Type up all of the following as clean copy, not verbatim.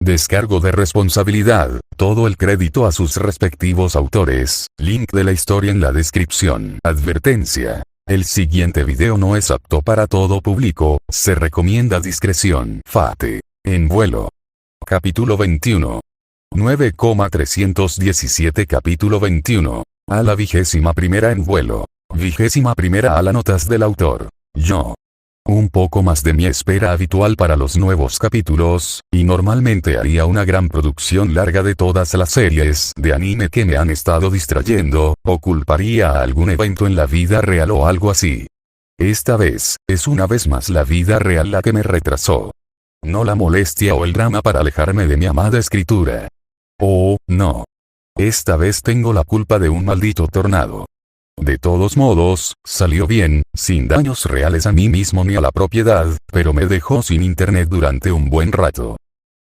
Descargo de responsabilidad, todo el crédito a sus respectivos autores, link de la historia en la descripción. Advertencia. El siguiente video no es apto para todo público, se recomienda discreción. Fate. En vuelo. Capítulo 21. 9,317 Capítulo 21. A la 21ª en vuelo. 21ª a la notas del autor. Yo. Un poco más de mi espera habitual para los nuevos capítulos, y normalmente haría una gran producción larga de todas las series de anime que me han estado distrayendo, o culparía a algún evento en la vida real o algo así. Esta vez, es una vez más la vida real la que me retrasó. No la molestia o el drama para alejarme de mi amada escritura. Oh, no. Esta vez tengo la culpa de un maldito tornado. De todos modos, salió bien, sin daños reales a mí mismo ni a la propiedad, pero me dejó sin internet durante un buen rato.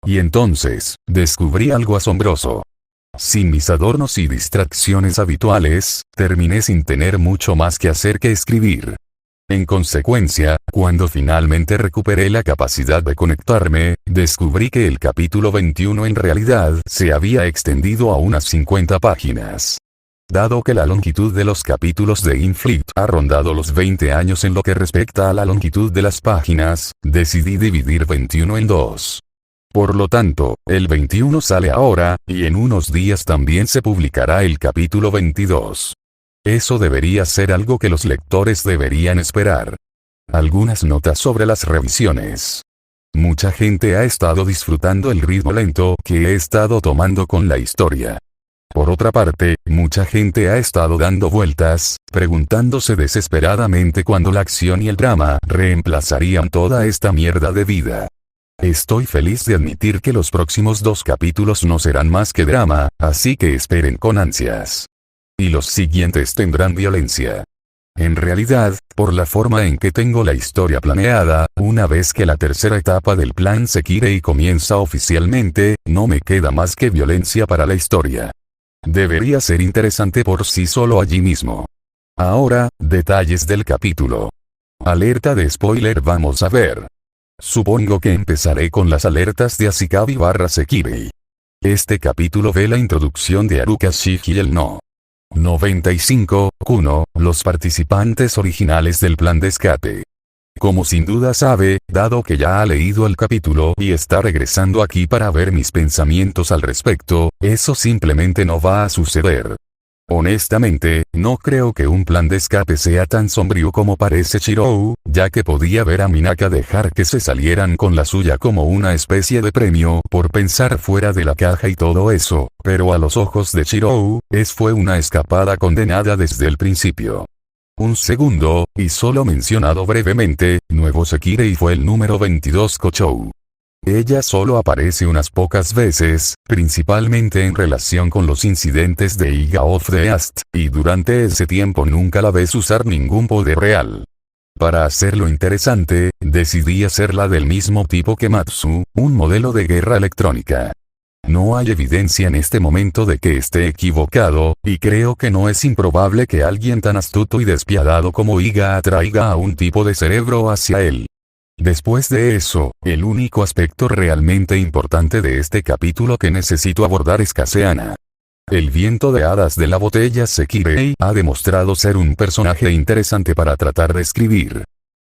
Y entonces, descubrí algo asombroso. Sin mis adornos y distracciones habituales, terminé sin tener mucho más que hacer que escribir. En consecuencia, cuando finalmente recuperé la capacidad de conectarme, descubrí que el capítulo 21 en realidad se había extendido a unas 50 páginas. Dado que la longitud de los capítulos de Inflict ha rondado los 20 años en lo que respecta a la longitud de las páginas, decidí dividir 21 en dos. Por lo tanto, el 21 sale ahora, y en unos días también se publicará el capítulo 22. Eso debería ser algo que los lectores deberían esperar. Algunas notas sobre las revisiones. Mucha gente ha estado disfrutando el ritmo lento que he estado tomando con la historia. Por otra parte, mucha gente ha estado dando vueltas, preguntándose desesperadamente cuándo la acción y el drama reemplazarían toda esta mierda de vida. Estoy feliz de admitir que los próximos 2 capítulos no serán más que drama, así que esperen con ansias. Y los siguientes tendrán violencia. En realidad, por la forma en que tengo la historia planeada, una vez que la tercera etapa del plan Sekirei comienza oficialmente, no me queda más que violencia para la historia. Debería ser interesante por sí solo allí mismo. Ahora, detalles del capítulo. Alerta de spoiler vamos a ver. Supongo que empezaré con las alertas de Ashikabi/Sekirei. Este capítulo ve la introducción de Haruka Shiki y el No. 95, Kuno, los participantes originales del plan de escape. Como sin duda sabe, dado que ya ha leído el capítulo y está regresando aquí para ver mis pensamientos al respecto, eso simplemente no va a suceder. Honestamente, no creo que un plan de escape sea tan sombrío como parece Chirou, ya que podía ver a Minaka dejar que se salieran con la suya como una especie de premio por pensar fuera de la caja y todo eso, pero a los ojos de Chirou, fue una escapada condenada desde el principio. Un segundo, y solo mencionado brevemente, nuevo Sekirei fue el número 22 Kochou. Ella solo aparece unas pocas veces, principalmente en relación con los incidentes de Iga of the East, y durante ese tiempo nunca la ves usar ningún poder real. Para hacerlo interesante, decidí hacerla del mismo tipo que Matsu, un modelo de guerra electrónica. No hay evidencia en este momento de que esté equivocado, y creo que no es improbable que alguien tan astuto y despiadado como Iga atraiga a un tipo de cerebro hacia él. Después de eso, el único aspecto realmente importante de este capítulo que necesito abordar es Caseana. El viento de hadas de la botella Sekirei ha demostrado ser un personaje interesante para tratar de escribir.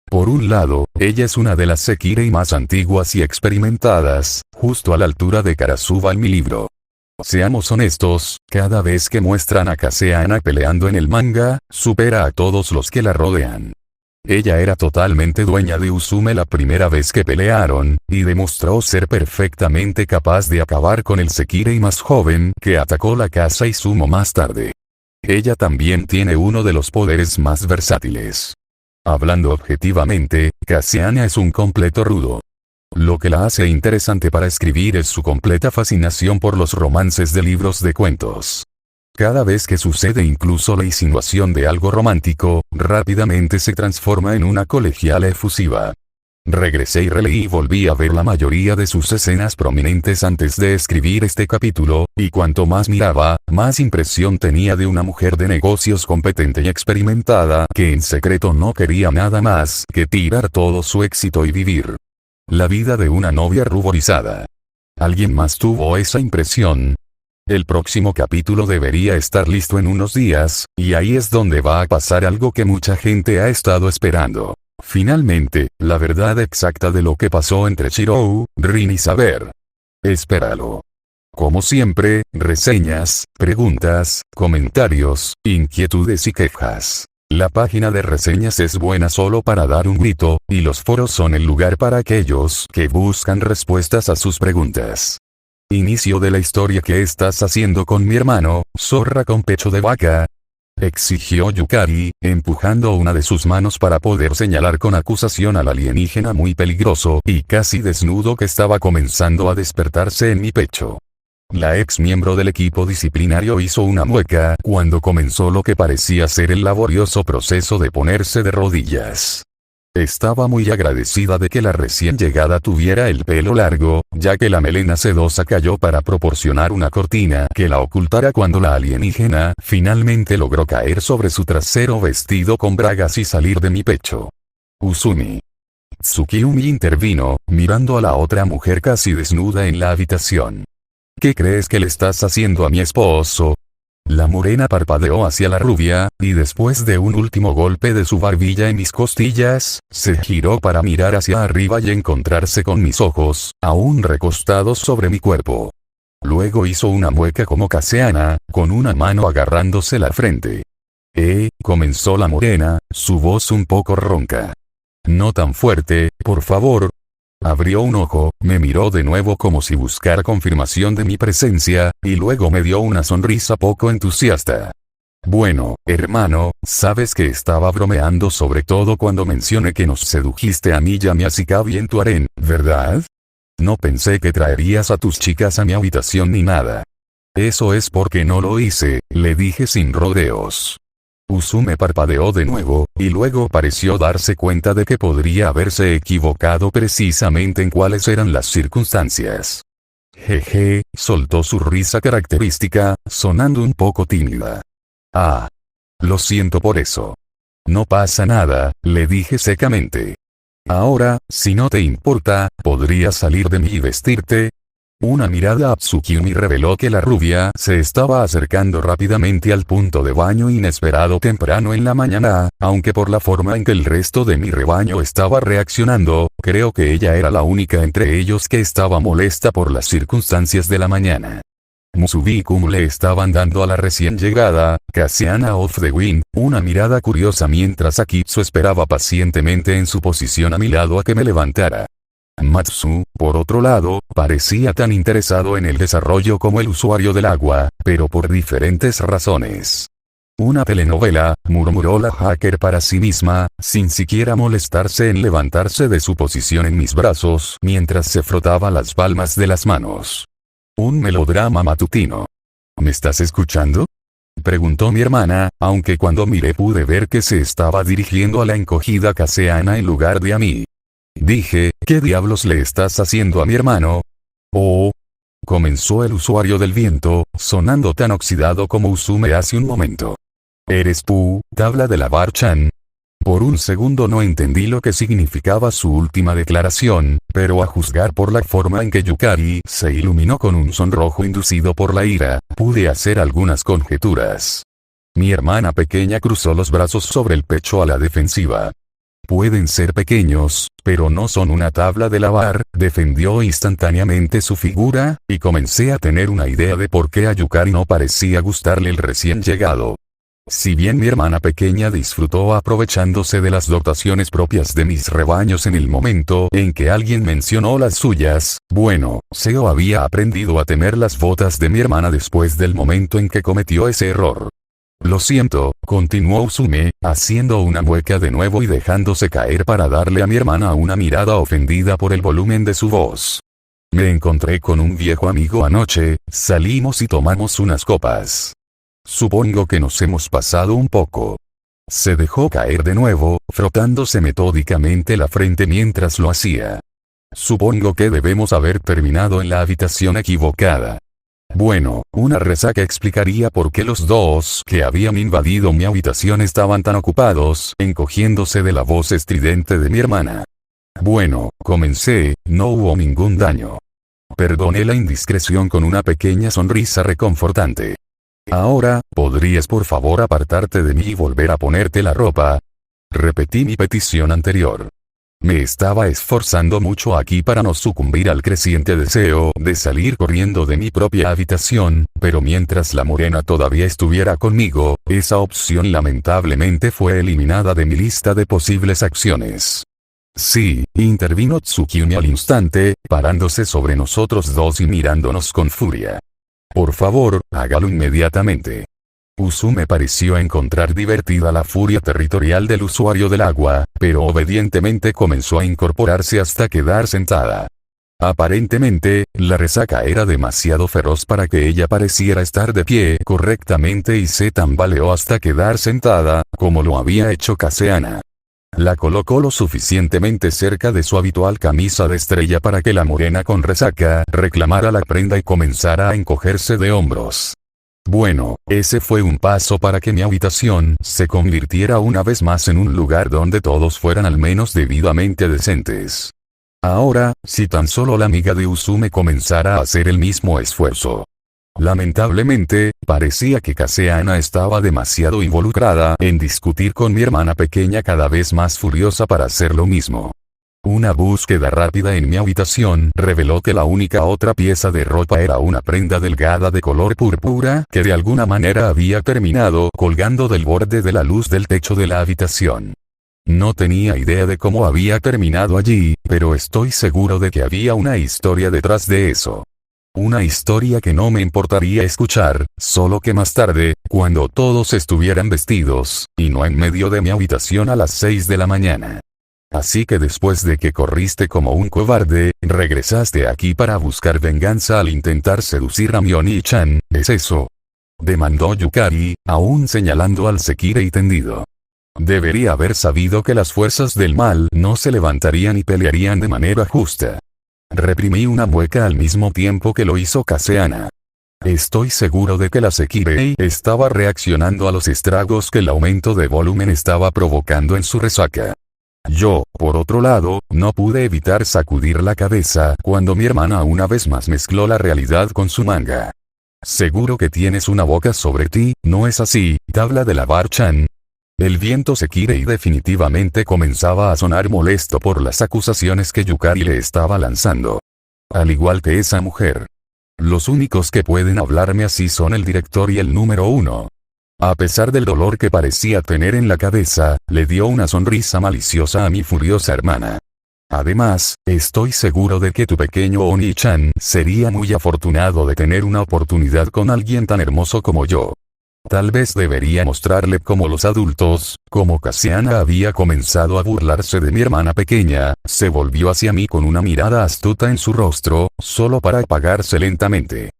Por un lado, ella es una de las Sekirei más antiguas y experimentadas, justo a la altura de Karasuba en mi libro. Seamos honestos, cada vez que muestran a Caseana peleando en el manga, supera a todos los que la rodean. Ella era totalmente dueña de Usume la primera vez que pelearon, y demostró ser perfectamente capaz de acabar con el Sekirei más joven que atacó la casa Izumo más tarde. Ella también tiene uno de los poderes más versátiles. Hablando objetivamente, Caseana es un completo rudo. Lo que la hace interesante para escribir es su completa fascinación por los romances de libros de cuentos. Cada vez que sucede incluso la insinuación de algo romántico, rápidamente se transforma en una colegiala efusiva. Regresé y releí y volví a ver la mayoría de sus escenas prominentes antes de escribir este capítulo, y cuanto más miraba, más impresión tenía de una mujer de negocios competente y experimentada que en secreto no quería nada más que tirar todo su éxito y vivir la vida de una novia ruborizada. ¿Alguien más tuvo esa impresión? El próximo capítulo debería estar listo en unos días, y ahí es donde va a pasar algo que mucha gente ha estado esperando. Finalmente, la verdad exacta de lo que pasó entre Shirou, Rin y Saber. Espéralo. Como siempre, reseñas, preguntas, comentarios, inquietudes y quejas. La página de reseñas es buena solo para dar un grito, y los foros son el lugar para aquellos que buscan respuestas a sus preguntas. Inicio de la historia. ¿Qué estás haciendo con mi hermano, zorra con pecho de vaca? Exigió Yukari, empujando una de sus manos para poder señalar con acusación al alienígena muy peligroso y casi desnudo que estaba comenzando a despertarse en mi pecho. La ex miembro del equipo disciplinario hizo una mueca cuando comenzó lo que parecía ser el laborioso proceso de ponerse de rodillas. Estaba muy agradecida de que la recién llegada tuviera el pelo largo, ya que la melena sedosa cayó para proporcionar una cortina que la ocultara cuando la alienígena finalmente logró caer sobre su trasero vestido con bragas y salir de mi pecho. Uzumi. Tsukiyumi intervino, mirando a la otra mujer casi desnuda en la habitación. ¿Qué crees que le estás haciendo a mi esposo? La morena parpadeó hacia la rubia, y después de un último golpe de su barbilla en mis costillas, se giró para mirar hacia arriba y encontrarse con mis ojos, aún recostados sobre mi cuerpo. Luego hizo una mueca como Caseana, con una mano agarrándose la frente. Comenzó la morena, su voz un poco ronca. No tan fuerte, por favor. Abrió un ojo, me miró de nuevo como si buscara confirmación de mi presencia, y luego me dio una sonrisa poco entusiasta. Bueno, hermano, sabes que estaba bromeando, sobre todo cuando mencioné que nos sedujiste a mí y a mi Asikabi en tu harén, ¿verdad? No pensé que traerías a tus chicas a mi habitación ni nada. Eso es porque no lo hice, le dije sin rodeos. Usume parpadeó de nuevo, y luego pareció darse cuenta de que podría haberse equivocado precisamente en cuáles eran las circunstancias. Jeje, soltó su risa característica, sonando un poco tímida. Ah. Lo siento por eso. No pasa nada, le dije secamente. Ahora, si no te importa, ¿podrías salir de mí y vestirte? Una mirada a Tsukiyumi reveló que la rubia se estaba acercando rápidamente al punto de baño inesperado temprano en la mañana, aunque por la forma en que el resto de mi rebaño estaba reaccionando, creo que ella era la única entre ellos que estaba molesta por las circunstancias de la mañana. Musubi y Kumu le estaban dando a la recién llegada, Caseana of the Wind, una mirada curiosa mientras Akitsu esperaba pacientemente en su posición a mi lado a que me levantara. Matsu, por otro lado, parecía tan interesado en el desarrollo como el usuario del agua, pero por diferentes razones. Una telenovela, murmuró la hacker para sí misma, sin siquiera molestarse en levantarse de su posición en mis brazos mientras se frotaba las palmas de las manos. Un melodrama matutino. ¿Me estás escuchando? Preguntó mi hermana, aunque cuando miré pude ver que se estaba dirigiendo a la encogida Caseana en lugar de a mí. Dije, ¿qué diablos le estás haciendo a mi hermano? Oh. Comenzó el usuario del viento, sonando tan oxidado como Usume hace un momento. ¿Eres tú, tabla de lavar Chan? Por un segundo no entendí lo que significaba su última declaración, pero a juzgar por la forma en que Yukari se iluminó con un sonrojo inducido por la ira, pude hacer algunas conjeturas. Mi hermana pequeña cruzó los brazos sobre el pecho a la defensiva. Pueden ser pequeños, pero no son una tabla de lavar, defendió instantáneamente su figura, y comencé a tener una idea de por qué a Yukari no parecía gustarle el recién llegado. Si bien mi hermana pequeña disfrutó aprovechándose de las dotaciones propias de mis rebaños en el momento en que alguien mencionó las suyas, bueno, Seo había aprendido a temer las botas de mi hermana después del momento en que cometió ese error. Lo siento, continuó Usume, haciendo una mueca de nuevo y dejándose caer para darle a mi hermana una mirada ofendida por el volumen de su voz. Me encontré con un viejo amigo anoche, salimos y tomamos unas copas. Supongo que nos hemos pasado un poco. Se dejó caer de nuevo, frotándose metódicamente la frente mientras lo hacía. Supongo que debemos haber terminado en la habitación equivocada. Bueno, una resaca explicaría por qué los dos que habían invadido mi habitación estaban tan ocupados, encogiéndose de la voz estridente de mi hermana. Bueno, comencé, no hubo ningún daño. Perdoné la indiscreción con una pequeña sonrisa reconfortante. Ahora, ¿podrías por favor apartarte de mí y volver a ponerte la ropa? Repetí mi petición anterior. Me estaba esforzando mucho aquí para no sucumbir al creciente deseo de salir corriendo de mi propia habitación, pero mientras la morena todavía estuviera conmigo, esa opción lamentablemente fue eliminada de mi lista de posibles acciones. Sí, intervino Tsukimi al instante, parándose sobre nosotros dos y mirándonos con furia. Por favor, hágalo inmediatamente. Usume pareció encontrar divertida la furia territorial del usuario del agua, pero obedientemente comenzó a incorporarse hasta quedar sentada. Aparentemente, la resaca era demasiado feroz para que ella pareciera estar de pie correctamente y se tambaleó hasta quedar sentada, como lo había hecho Caseana. La colocó lo suficientemente cerca de su habitual camisa de estrella para que la morena con resaca reclamara la prenda y comenzara a encogerse de hombros. Bueno, ese fue un paso para que mi habitación se convirtiera una vez más en un lugar donde todos fueran al menos debidamente decentes. Ahora, si tan solo la amiga de Usume comenzara a hacer el mismo esfuerzo. Lamentablemente, parecía que Caseana estaba demasiado involucrada en discutir con mi hermana pequeña cada vez más furiosa para hacer lo mismo. Una búsqueda rápida en mi habitación reveló que la única otra pieza de ropa era una prenda delgada de color púrpura que de alguna manera había terminado colgando del borde de la luz del techo de la habitación. No tenía idea de cómo había terminado allí, pero estoy seguro de que había una historia detrás de eso. Una historia que no me importaría escuchar, solo que más tarde, cuando todos estuvieran vestidos, y no en medio de mi habitación a las 6 de la mañana. Así que después de que corriste como un cobarde, regresaste aquí para buscar venganza al intentar seducir a Mioni-chan, ¿es eso? Demandó Yukari, aún señalando al Sekirei tendido. Debería haber sabido que las fuerzas del mal no se levantarían y pelearían de manera justa. Reprimí una mueca al mismo tiempo que lo hizo Caseana. Estoy seguro de que la Sekirei estaba reaccionando a los estragos que el aumento de volumen estaba provocando en su resaca. Yo, por otro lado, no pude evitar sacudir la cabeza cuando mi hermana una vez más mezcló la realidad con su manga. Seguro que tienes una boca sobre ti, ¿no es así, tabla de lavar-chan? El viento Sekirei definitivamente comenzaba a sonar molesto por las acusaciones que Yukari le estaba lanzando. Al igual que esa mujer. Los únicos que pueden hablarme así son el director y el número 1. A pesar del dolor que parecía tener en la cabeza, le dio una sonrisa maliciosa a mi furiosa hermana. Además, estoy seguro de que tu pequeño Oni-chan sería muy afortunado de tener una oportunidad con alguien tan hermoso como yo. Tal vez debería mostrarle cómo los adultos, como Caseana había comenzado a burlarse de mi hermana pequeña, se volvió hacia mí con una mirada astuta en su rostro, solo para apagarse lentamente.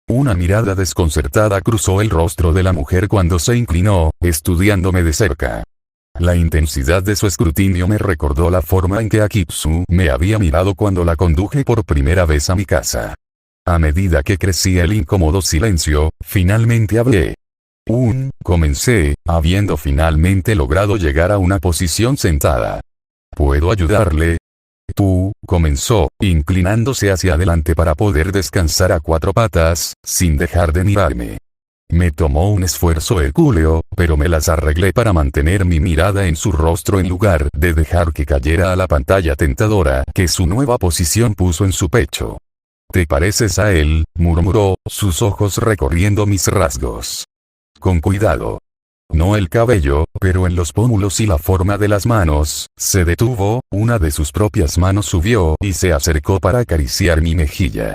Una mirada desconcertada cruzó el rostro de la mujer cuando se inclinó, estudiándome de cerca. La intensidad de su escrutinio me recordó la forma en que Akitsu me había mirado cuando la conduje por primera vez a mi casa. A medida que crecía el incómodo silencio, finalmente hablé. Comencé, habiendo finalmente logrado llegar a una posición sentada. ¿Puedo ayudarle? Comenzó, inclinándose hacia adelante para poder descansar a 4 patas, sin dejar de mirarme. Me tomó un esfuerzo hercúleo, pero me las arreglé para mantener mi mirada en su rostro en lugar de dejar que cayera a la pantalla tentadora que su nueva posición puso en su pecho. ¿Te pareces a él?, murmuró, sus ojos recorriendo mis rasgos. Con cuidado. No el cabello, pero en los pómulos y la forma de las manos. Se detuvo, una de sus propias manos subió y se acercó para acariciar mi mejilla.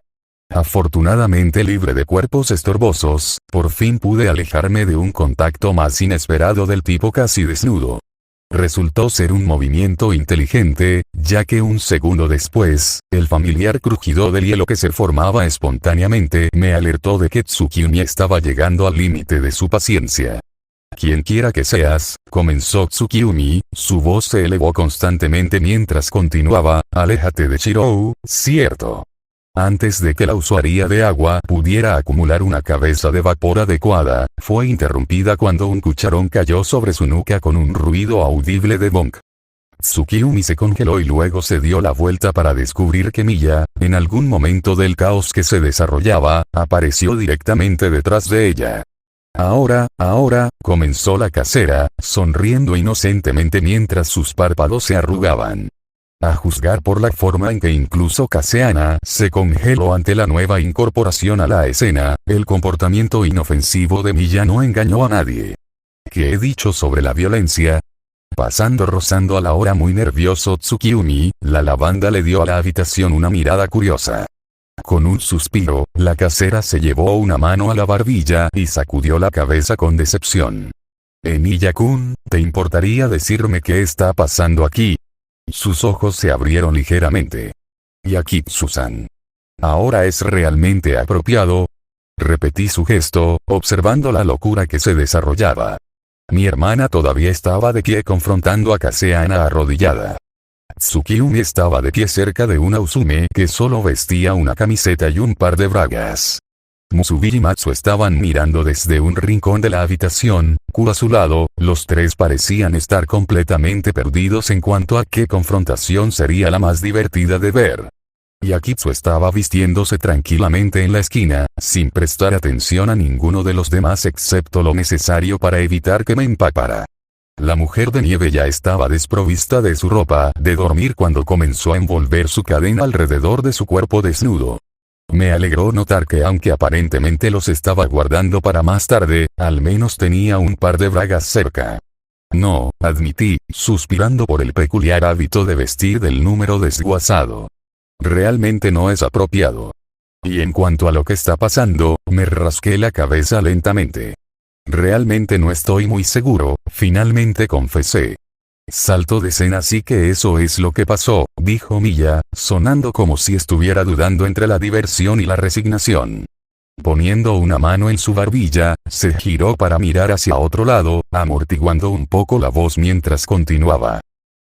Afortunadamente libre de cuerpos estorbosos, por fin pude alejarme de un contacto más inesperado del tipo casi desnudo. Resultó ser un movimiento inteligente, ya que un segundo después, el familiar crujido del hielo que se formaba espontáneamente me alertó de que Tsukimi estaba llegando al límite de su paciencia. Quien quiera que seas, comenzó Tsukimi, su voz se elevó constantemente mientras continuaba, aléjate de Shirou, ¿cierto? Antes de que la usuaria de agua pudiera acumular una cabeza de vapor adecuada, fue interrumpida cuando un cucharón cayó sobre su nuca con un ruido audible de bonk. Tsukiyumi se congeló y luego se dio la vuelta para descubrir que Miya, en algún momento del caos que se desarrollaba, apareció directamente detrás de ella. Ahora, comenzó la casera, sonriendo inocentemente mientras sus párpados se arrugaban. A juzgar por la forma en que incluso Kaseana se congeló ante la nueva incorporación a la escena, el comportamiento inofensivo de Miya no engañó a nadie. ¿Qué he dicho sobre la violencia? Rozando a la hora muy nervioso Tsukiyumi, la lavanda le dio a la habitación una mirada curiosa. Con un suspiro, la casera se llevó una mano a la barbilla y sacudió la cabeza con decepción. Emiya-kun, ¿te importaría decirme qué está pasando aquí? Sus ojos se abrieron ligeramente. Y aquí, Susan. ¿Ahora es realmente apropiado? Repetí su gesto, observando la locura que se desarrollaba. Mi hermana todavía estaba de pie confrontando a Kaseana arrodillada. Tsukiyumi estaba de pie cerca de una Usume que solo vestía una camiseta y un par de bragas. Musubi y Matsu estaban mirando desde un rincón de la habitación, a su lado, los tres parecían estar completamente perdidos en cuanto a qué confrontación sería la más divertida de ver. Y Akitsu estaba vistiéndose tranquilamente en la esquina, sin prestar atención a ninguno de los demás excepto lo necesario para evitar que me empapara. La mujer de nieve ya estaba desprovista de su ropa de dormir cuando comenzó a envolver su cadena alrededor de su cuerpo desnudo. Me alegró notar que aunque aparentemente los estaba guardando para más tarde, al menos tenía un par de bragas cerca. No, admití, suspirando por el peculiar hábito de vestir del número desguazado. Realmente no es apropiado. Y en cuanto a lo que está pasando, me rasqué la cabeza lentamente. Realmente no estoy muy seguro, finalmente confesé. Salto de escena, así que eso es lo que pasó, dijo Miya, sonando como si estuviera dudando entre la diversión y la resignación. Poniendo una mano en su barbilla, se giró para mirar hacia otro lado, amortiguando un poco la voz mientras continuaba.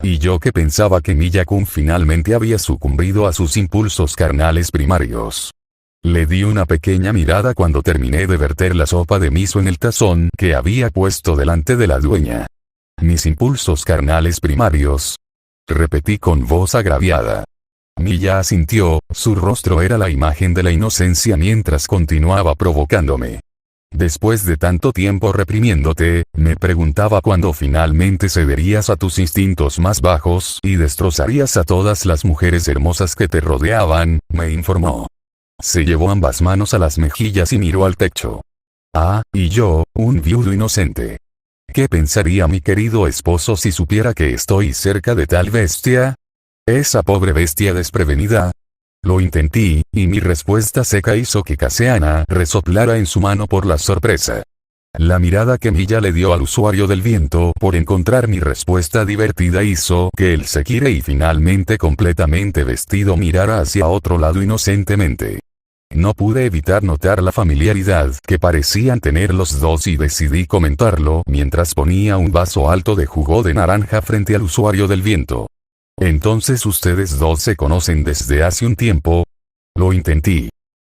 Y yo que pensaba que Miya-kun finalmente había sucumbido a sus impulsos carnales primarios. Le di una pequeña mirada cuando terminé de verter la sopa de miso en el tazón que había puesto delante de la dueña. Mis impulsos carnales primarios. Repetí con voz agraviada. Miya asintió, su rostro era la imagen de la inocencia mientras continuaba provocándome. Después de tanto tiempo reprimiéndote, me preguntaba cuándo finalmente cederías a tus instintos más bajos y destrozarías a todas las mujeres hermosas que te rodeaban, me informó. Se llevó ambas manos a las mejillas y miró al techo. Ah, y yo, un viudo inocente. ¿Qué pensaría mi querido esposo si supiera que estoy cerca de tal bestia? Esa pobre bestia desprevenida. Lo intenté, y mi respuesta seca hizo que Kaseana resoplara en su mano por la sorpresa. La mirada que Miya le dio al usuario del viento por encontrar mi respuesta divertida hizo que él se gire y finalmente completamente vestido mirara hacia otro lado inocentemente. No pude evitar notar la familiaridad que parecían tener los dos y decidí comentarlo mientras ponía un vaso alto de jugo de naranja frente al usuario del viento. ¿Entonces ustedes dos se conocen desde hace un tiempo? Lo intenté.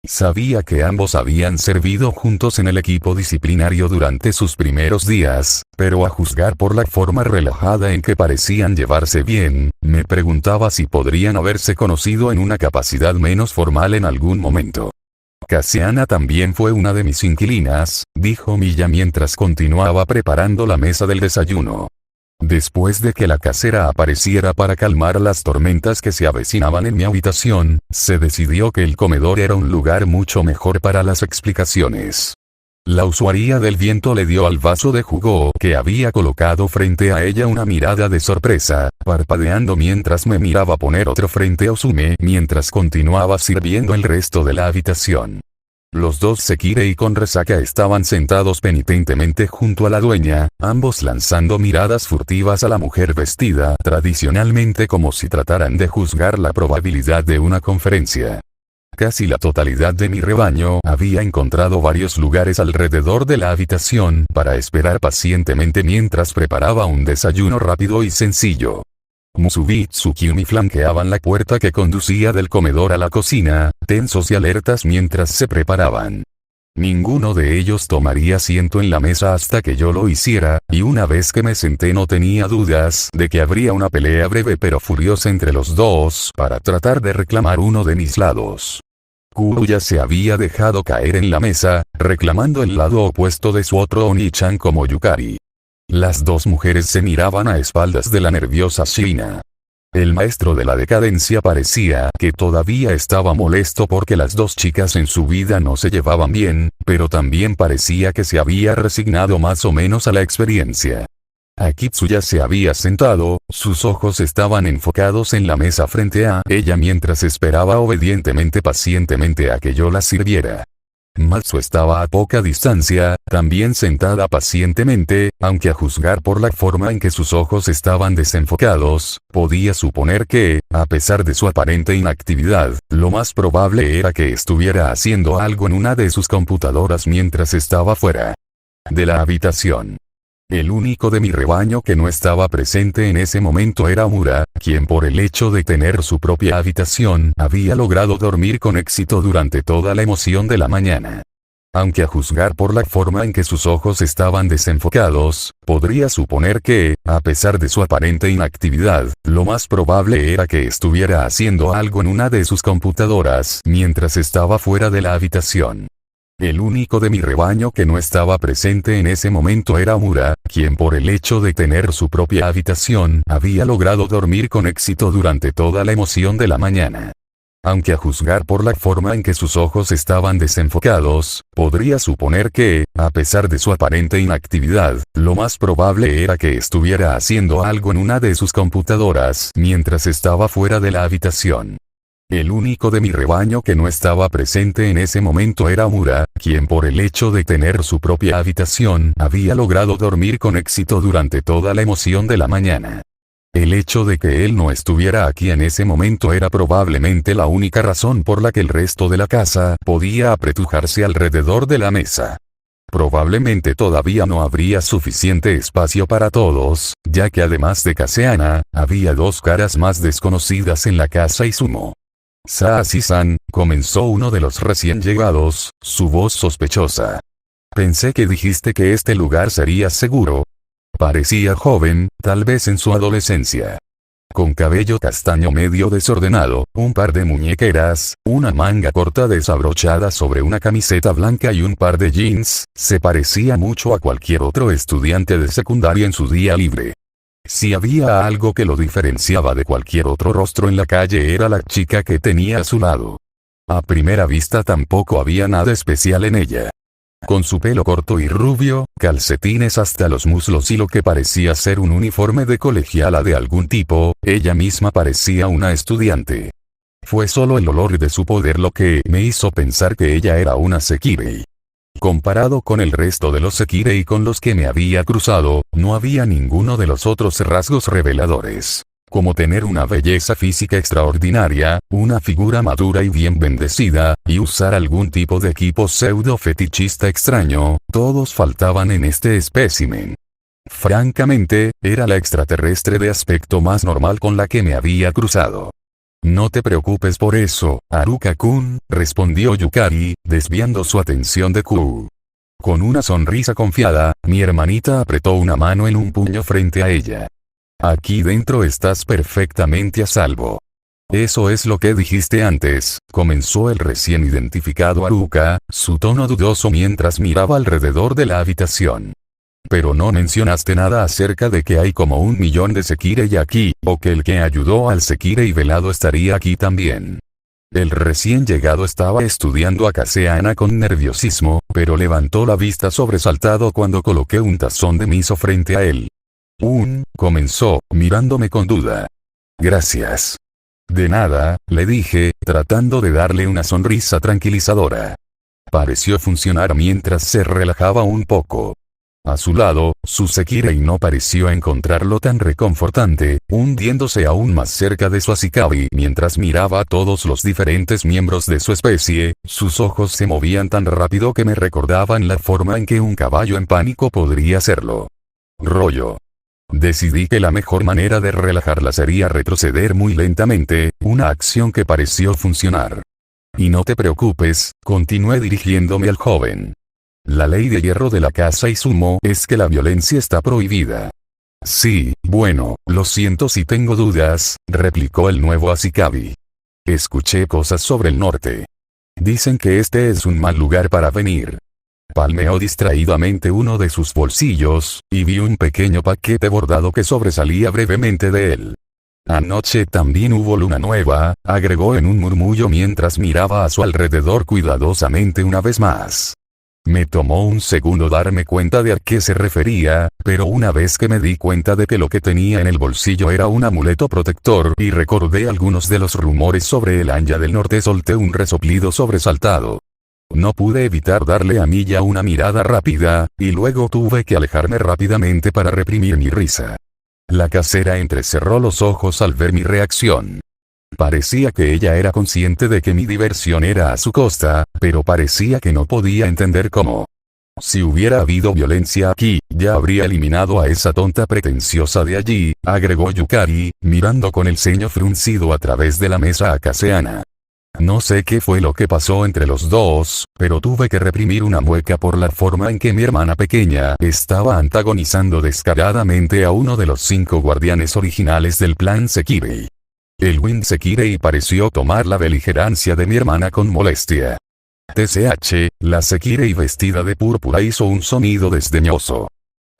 Sabía que ambos habían servido juntos en el equipo disciplinario durante sus primeros días, pero a juzgar por la forma relajada en que parecían llevarse bien, me preguntaba si podrían haberse conocido en una capacidad menos formal en algún momento. Kaseana también fue una de mis inquilinas, dijo Miya mientras continuaba preparando la mesa del desayuno. Después de que la casera apareciera para calmar las tormentas que se avecinaban en mi habitación, se decidió que el comedor era un lugar mucho mejor para las explicaciones. La usuaria del viento le dio al vaso de jugo que había colocado frente a ella una mirada de sorpresa, parpadeando mientras me miraba poner otro frente a Usume mientras continuaba sirviendo el resto de la habitación. Los dos Sekire y con resaca estaban sentados penitentemente junto a la dueña, ambos lanzando miradas furtivas a la mujer vestida tradicionalmente como si trataran de juzgar la probabilidad de una conferencia. Casi la totalidad de mi rebaño había encontrado varios lugares alrededor de la habitación para esperar pacientemente mientras preparaba un desayuno rápido y sencillo. Musubi y Tsukiyumi flanqueaban la puerta que conducía del comedor a la cocina, tensos y alertas mientras se preparaban. Ninguno de ellos tomaría asiento en la mesa hasta que yo lo hiciera, y una vez que me senté no tenía dudas de que habría una pelea breve pero furiosa entre los dos para tratar de reclamar uno de mis lados. Kuru ya se había dejado caer en la mesa, reclamando el lado opuesto de su otro Oni-chan como Yukari. Las dos mujeres se miraban a espaldas de la nerviosa Shina. El maestro de la decadencia parecía que todavía estaba molesto porque las dos chicas en su vida no se llevaban bien, pero también parecía que se había resignado más o menos a la experiencia. Akitsuya se había sentado, sus ojos estaban enfocados en la mesa frente a ella mientras esperaba pacientemente a que yo la sirviera. Matsu estaba a poca distancia, también sentada pacientemente, aunque a juzgar por la forma en que sus ojos estaban desenfocados, podía suponer que, a pesar de su aparente inactividad, lo más probable era que estuviera haciendo algo en una de sus computadoras mientras estaba fuera de la habitación. El único de mi rebaño que no estaba presente en ese momento era Mura, quien por el hecho de tener su propia habitación había logrado dormir con éxito durante toda la emoción de la mañana. Aunque a juzgar por la forma en que sus ojos estaban desenfocados, podría suponer que, a pesar de su aparente inactividad, lo más probable era que estuviera haciendo algo en una de sus computadoras mientras estaba fuera de la habitación. El único de mi rebaño que no estaba presente en ese momento era Mura, quien por el hecho de tener su propia habitación había logrado dormir con éxito durante toda la emoción de la mañana. Aunque a juzgar por la forma en que sus ojos estaban desenfocados, podría suponer que, a pesar de su aparente inactividad, lo más probable era que estuviera haciendo algo en una de sus computadoras mientras estaba fuera de la habitación. El único de mi rebaño que no estaba presente en ese momento era Mura, quien por el hecho de tener su propia habitación había logrado dormir con éxito durante toda la emoción de la mañana. El hecho de que él no estuviera aquí en ese momento era probablemente la única razón por la que el resto de la casa podía apretujarse alrededor de la mesa. Probablemente todavía no habría suficiente espacio para todos, ya que además de Kaseana, había dos caras más desconocidas en la casa Izumo. Saasi-san, comenzó uno de los recién llegados, su voz sospechosa. Pensé que dijiste que este lugar sería seguro. Parecía joven, tal vez en su adolescencia. Con cabello castaño medio desordenado, un par de muñequeras, una manga corta desabrochada sobre una camiseta blanca y un par de jeans, se parecía mucho a cualquier otro estudiante de secundaria en su día libre. Si había algo que lo diferenciaba de cualquier otro rostro en la calle era la chica que tenía a su lado. A primera vista tampoco había nada especial en ella. Con su pelo corto y rubio, calcetines hasta los muslos y lo que parecía ser un uniforme de colegiala de algún tipo, ella misma parecía una estudiante. Fue solo el olor de su poder lo que me hizo pensar que ella era una Sekirei. Comparado con el resto de los Sekirei con los que me había cruzado, no había ninguno de los otros rasgos reveladores. Como tener una belleza física extraordinaria, una figura madura y bien bendecida, y usar algún tipo de equipo pseudo-fetichista extraño, todos faltaban en este espécimen. Francamente, era la extraterrestre de aspecto más normal con la que me había cruzado. No te preocupes por eso, Haruka-kun, respondió Yukari, desviando su atención de Ku. Con una sonrisa confiada, mi hermanita apretó una mano en un puño frente a ella. Aquí dentro estás perfectamente a salvo. Eso es lo que dijiste antes, comenzó el recién identificado Haruka, su tono dudoso mientras miraba alrededor de la habitación. Pero no mencionaste nada acerca de que hay como 1 millón de Sekirei aquí, o que el que ayudó al Sekirei velado estaría aquí también. El recién llegado estaba estudiando a Kaseana con nerviosismo, pero levantó la vista sobresaltado cuando coloqué un tazón de miso frente a él. Comenzó, mirándome con duda. Gracias. De nada, le dije, tratando de darle una sonrisa tranquilizadora. Pareció funcionar mientras se relajaba un poco. A su lado, su Sekirei no pareció encontrarlo tan reconfortante, hundiéndose aún más cerca de su Ashikabi mientras miraba a todos los diferentes miembros de su especie, sus ojos se movían tan rápido que me recordaban la forma en que un caballo en pánico podría hacerlo. Rollo. Decidí que la mejor manera de relajarla sería retroceder muy lentamente, una acción que pareció funcionar. Y no te preocupes, continué dirigiéndome al joven. La ley de hierro de la casa Izumo es que la violencia está prohibida. Sí, bueno, lo siento si tengo dudas, replicó el nuevo Ashikabi. Escuché cosas sobre el norte. Dicen que este es un mal lugar para venir. Palmeó distraídamente uno de sus bolsillos, y vi un pequeño paquete bordado que sobresalía brevemente de él. Anoche también hubo luna nueva, agregó en un murmullo mientras miraba a su alrededor cuidadosamente una vez más. Me tomó un segundo darme cuenta de a qué se refería, pero una vez que me di cuenta de que lo que tenía en el bolsillo era un amuleto protector y recordé algunos de los rumores sobre el Anya del Norte, solté un resoplido sobresaltado. No pude evitar darle a Miya una mirada rápida, y luego tuve que alejarme rápidamente para reprimir mi risa. La casera entrecerró los ojos al ver mi reacción. Parecía que ella era consciente de que mi diversión era a su costa, pero parecía que no podía entender cómo. Si hubiera habido violencia aquí, ya habría eliminado a esa tonta pretenciosa de allí, agregó Yukari, mirando con el ceño fruncido a través de la mesa a Kaseana. No sé qué fue lo que pasó entre los dos, pero tuve que reprimir una mueca por la forma en que mi hermana pequeña estaba antagonizando descaradamente a uno de los 5 guardianes originales del plan Sekirei. El Wind Sekirei pareció tomar la beligerancia de mi hermana con molestia. TCH, la Sekirei vestida de púrpura hizo un sonido desdeñoso.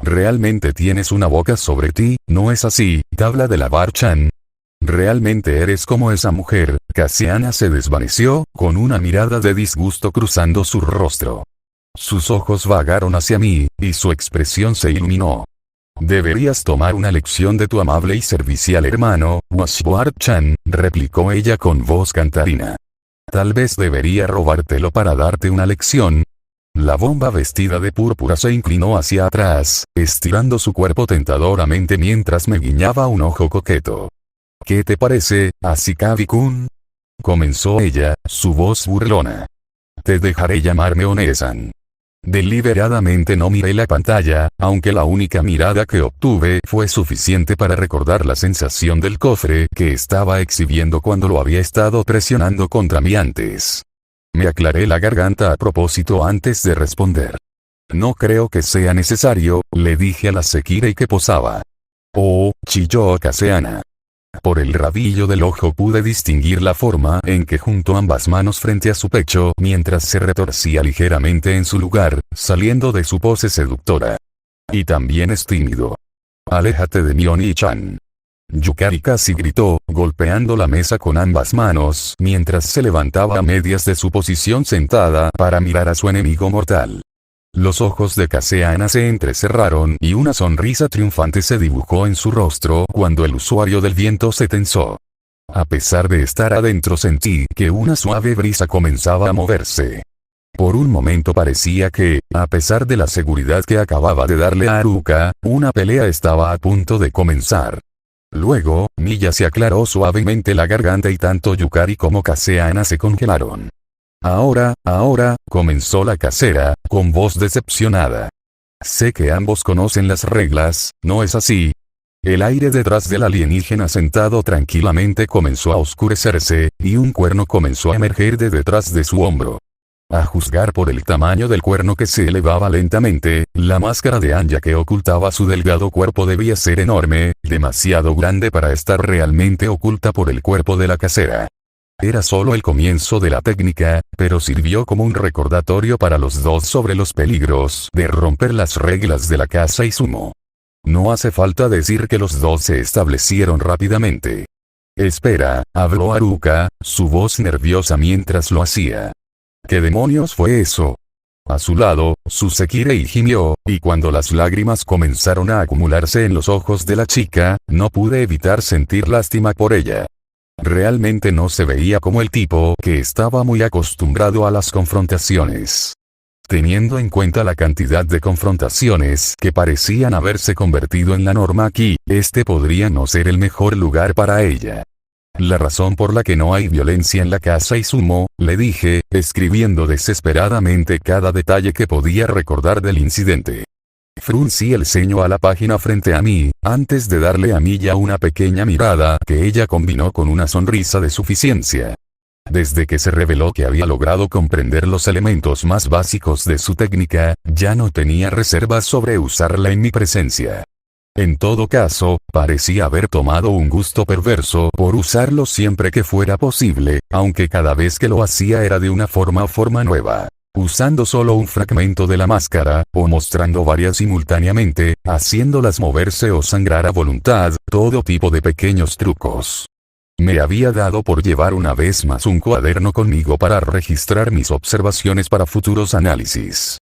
Realmente tienes una boca sobre ti, ¿no es así, tabla de lavar-chan? Realmente eres como esa mujer. Kaseana se desvaneció, con una mirada de disgusto cruzando su rostro. Sus ojos vagaron hacia mí, y su expresión se iluminó. Deberías tomar una lección de tu amable y servicial hermano, Washboard-chan, replicó ella con voz cantarina. Tal vez debería robártelo para darte una lección. La bomba vestida de púrpura se inclinó hacia atrás, estirando su cuerpo tentadoramente mientras me guiñaba un ojo coqueto. ¿Qué te parece, Ashikabi-kun? Comenzó ella, su voz burlona. Te dejaré llamarme One-san. Deliberadamente no miré la pantalla, aunque la única mirada que obtuve fue suficiente para recordar la sensación del cofre que estaba exhibiendo cuando lo había estado presionando contra mí antes. Me aclaré la garganta a propósito antes de responder. No creo que sea necesario, le dije a la Sekirei que posaba. Oh, chilló Kaseana. Por el rabillo del ojo pude distinguir la forma en que juntó ambas manos frente a su pecho mientras se retorcía ligeramente en su lugar, saliendo de su pose seductora. Y también es tímido. Aléjate de mí, Oni-chan. Yukari casi gritó, golpeando la mesa con ambas manos mientras se levantaba a medias de su posición sentada para mirar a su enemigo mortal. Los ojos de Kaseana se entrecerraron y una sonrisa triunfante se dibujó en su rostro cuando el usuario del viento se tensó. A pesar de estar adentro sentí que una suave brisa comenzaba a moverse. Por un momento parecía que, a pesar de la seguridad que acababa de darle a Haruka, una pelea estaba a punto de comenzar. Luego, Miya se aclaró suavemente la garganta y tanto Yukari como Kaseana se congelaron. Ahora, comenzó la casera, con voz decepcionada. Sé que ambos conocen las reglas, ¿no es así? El aire detrás del alienígena sentado tranquilamente comenzó a oscurecerse, y un cuerno comenzó a emerger de detrás de su hombro. A juzgar por el tamaño del cuerno que se elevaba lentamente, la máscara de Anya que ocultaba su delgado cuerpo debía ser enorme, demasiado grande para estar realmente oculta por el cuerpo de la casera. Era solo el comienzo de la técnica, pero sirvió como un recordatorio para los dos sobre los peligros de romper las reglas de la casa Izumo. No hace falta decir que los dos se establecieron rápidamente. Espera, habló Haruka, su voz nerviosa mientras lo hacía. ¿Qué demonios fue eso? A su lado, su Sekirei gimió, y cuando las lágrimas comenzaron a acumularse en los ojos de la chica, no pude evitar sentir lástima por ella. Realmente no se veía como el tipo que estaba muy acostumbrado a las confrontaciones. Teniendo en cuenta la cantidad de confrontaciones que parecían haberse convertido en la norma aquí, este podría no ser el mejor lugar para ella. La razón por la que no hay violencia en la casa Izumo, le dije, escribiendo desesperadamente cada detalle que podía recordar del incidente. Fruncí el ceño a la página frente a mí, antes de darle a Miya una pequeña mirada que ella combinó con una sonrisa de suficiencia. Desde que se reveló que había logrado comprender los elementos más básicos de su técnica, ya no tenía reservas sobre usarla en mi presencia. En todo caso, parecía haber tomado un gusto perverso por usarlo siempre que fuera posible, aunque cada vez que lo hacía era de una forma nueva. Usando solo un fragmento de la máscara, o mostrando varias simultáneamente, haciéndolas moverse o sangrar a voluntad, todo tipo de pequeños trucos. Me había dado por llevar una vez más un cuaderno conmigo para registrar mis observaciones para futuros análisis.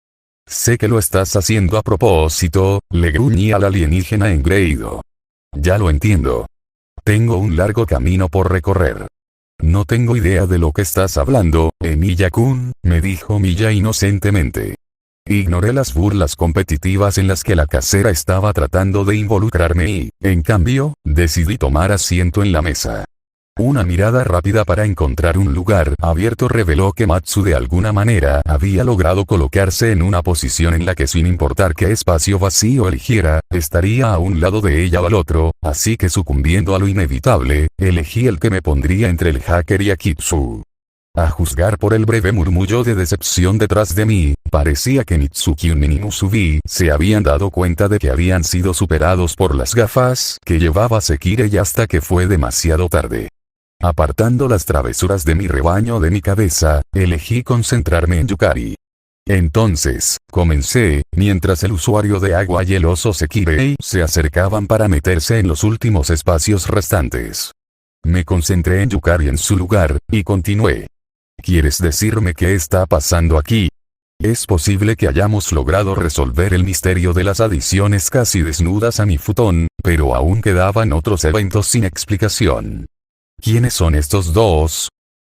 Sé que lo estás haciendo a propósito, le gruñí al alienígena engreído. Ya lo entiendo. Tengo un largo camino por recorrer. No tengo idea de lo que estás hablando, Emilia-kun, me dijo Milla inocentemente. Ignoré las burlas competitivas en las que la casera estaba tratando de involucrarme y, en cambio, decidí tomar asiento en la mesa. Una mirada rápida para encontrar un lugar abierto reveló que Matsu de alguna manera había logrado colocarse en una posición en la que sin importar qué espacio vacío eligiera, estaría a un lado de ella o al otro, así que sucumbiendo a lo inevitable, elegí el que me pondría entre el hacker y Akitsu. A juzgar por el breve murmullo de decepción detrás de mí, parecía que Mitsuki y Musubi se habían dado cuenta de que habían sido superados por las gafas que llevaba Sekirei hasta que fue demasiado tarde. Apartando las travesuras de mi rebaño de mi cabeza, elegí concentrarme en Yukari. Entonces, comencé, mientras el usuario de agua y el oso Sekirei se acercaban para meterse en los últimos espacios restantes. Me concentré en Yukari en su lugar, y continué. ¿Quieres decirme qué está pasando aquí? Es posible que hayamos logrado resolver el misterio de las adiciones casi desnudas a mi futón, pero aún quedaban otros eventos sin explicación. ¿Quiénes son estos dos?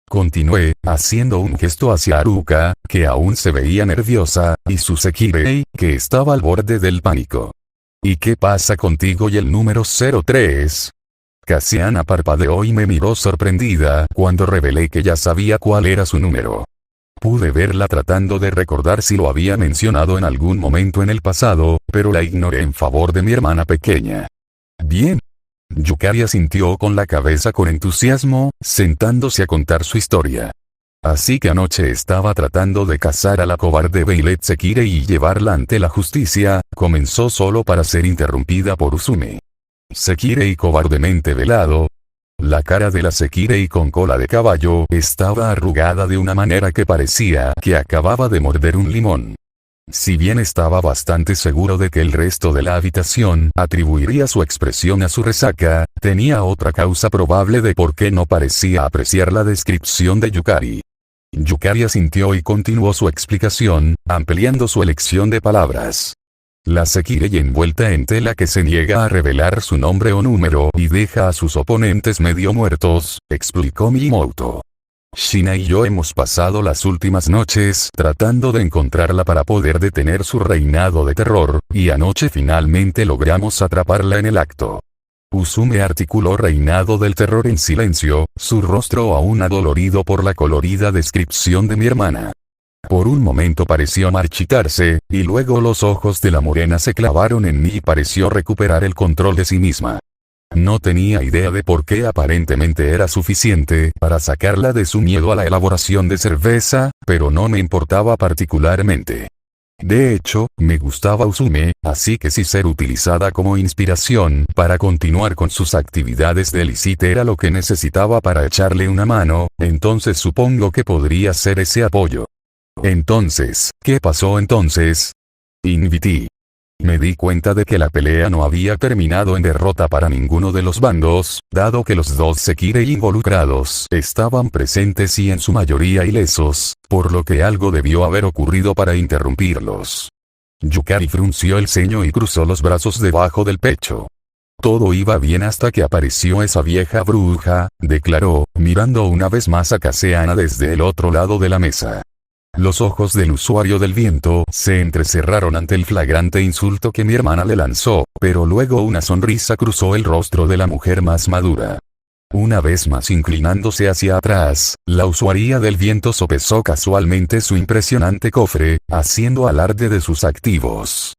Continué, haciendo un gesto hacia Haruka, que aún se veía nerviosa, y su Sekirei, que estaba al borde del pánico. ¿Y qué pasa contigo y el número 03? Cassiana parpadeó y me miró sorprendida cuando revelé que ya sabía cuál era su número. Pude verla tratando de recordar si lo había mencionado en algún momento en el pasado, pero la ignoré en favor de mi hermana pequeña. Bien. Yukari asintió con la cabeza con entusiasmo, sentándose a contar su historia. Así que anoche estaba tratando de cazar a la cobarde Violet Sekirei y llevarla ante la justicia, comenzó solo para ser interrumpida por Usume. Sekirei cobardemente velado. La cara de la Sekirei con cola de caballo estaba arrugada de una manera que parecía que acababa de morder un limón. Si bien estaba bastante seguro de que el resto de la habitación atribuiría su expresión a su resaca, tenía otra causa probable de por qué no parecía apreciar la descripción de Yukari. Yukari asintió y continuó su explicación, ampliando su elección de palabras. La Sekirei envuelta en tela que se niega a revelar su nombre o número y deja a sus oponentes medio muertos, explicó Miyamoto. Shina y yo hemos pasado las últimas noches tratando de encontrarla para poder detener su reinado de terror, y anoche finalmente logramos atraparla en el acto. Usume articuló reinado del terror en silencio, su rostro aún adolorido por la colorida descripción de mi hermana. Por un momento pareció marchitarse, y luego los ojos de la morena se clavaron en mí y pareció recuperar el control de sí misma. No tenía idea de por qué aparentemente era suficiente para sacarla de su miedo a la elaboración de cerveza, pero no me importaba particularmente. De hecho, me gustaba Usume, así que si ser utilizada como inspiración para continuar con sus actividades de Elicite era lo que necesitaba para echarle una mano, entonces supongo que podría ser ese apoyo. Entonces, ¿qué pasó entonces? Invití. Me di cuenta de que la pelea no había terminado en derrota para ninguno de los bandos, dado que los dos Sekirei involucrados estaban presentes y en su mayoría ilesos, por lo que algo debió haber ocurrido para interrumpirlos. Yukari frunció el ceño y cruzó los brazos debajo del pecho. Todo iba bien hasta que apareció esa vieja bruja, declaró, mirando una vez más a Cassiana desde el otro lado de la mesa. Los ojos del usuario del viento se entrecerraron ante el flagrante insulto que mi hermana le lanzó, pero luego una sonrisa cruzó el rostro de la mujer más madura. Una vez más inclinándose hacia atrás, la usuaria del viento sopesó casualmente su impresionante cofre, haciendo alarde de sus activos.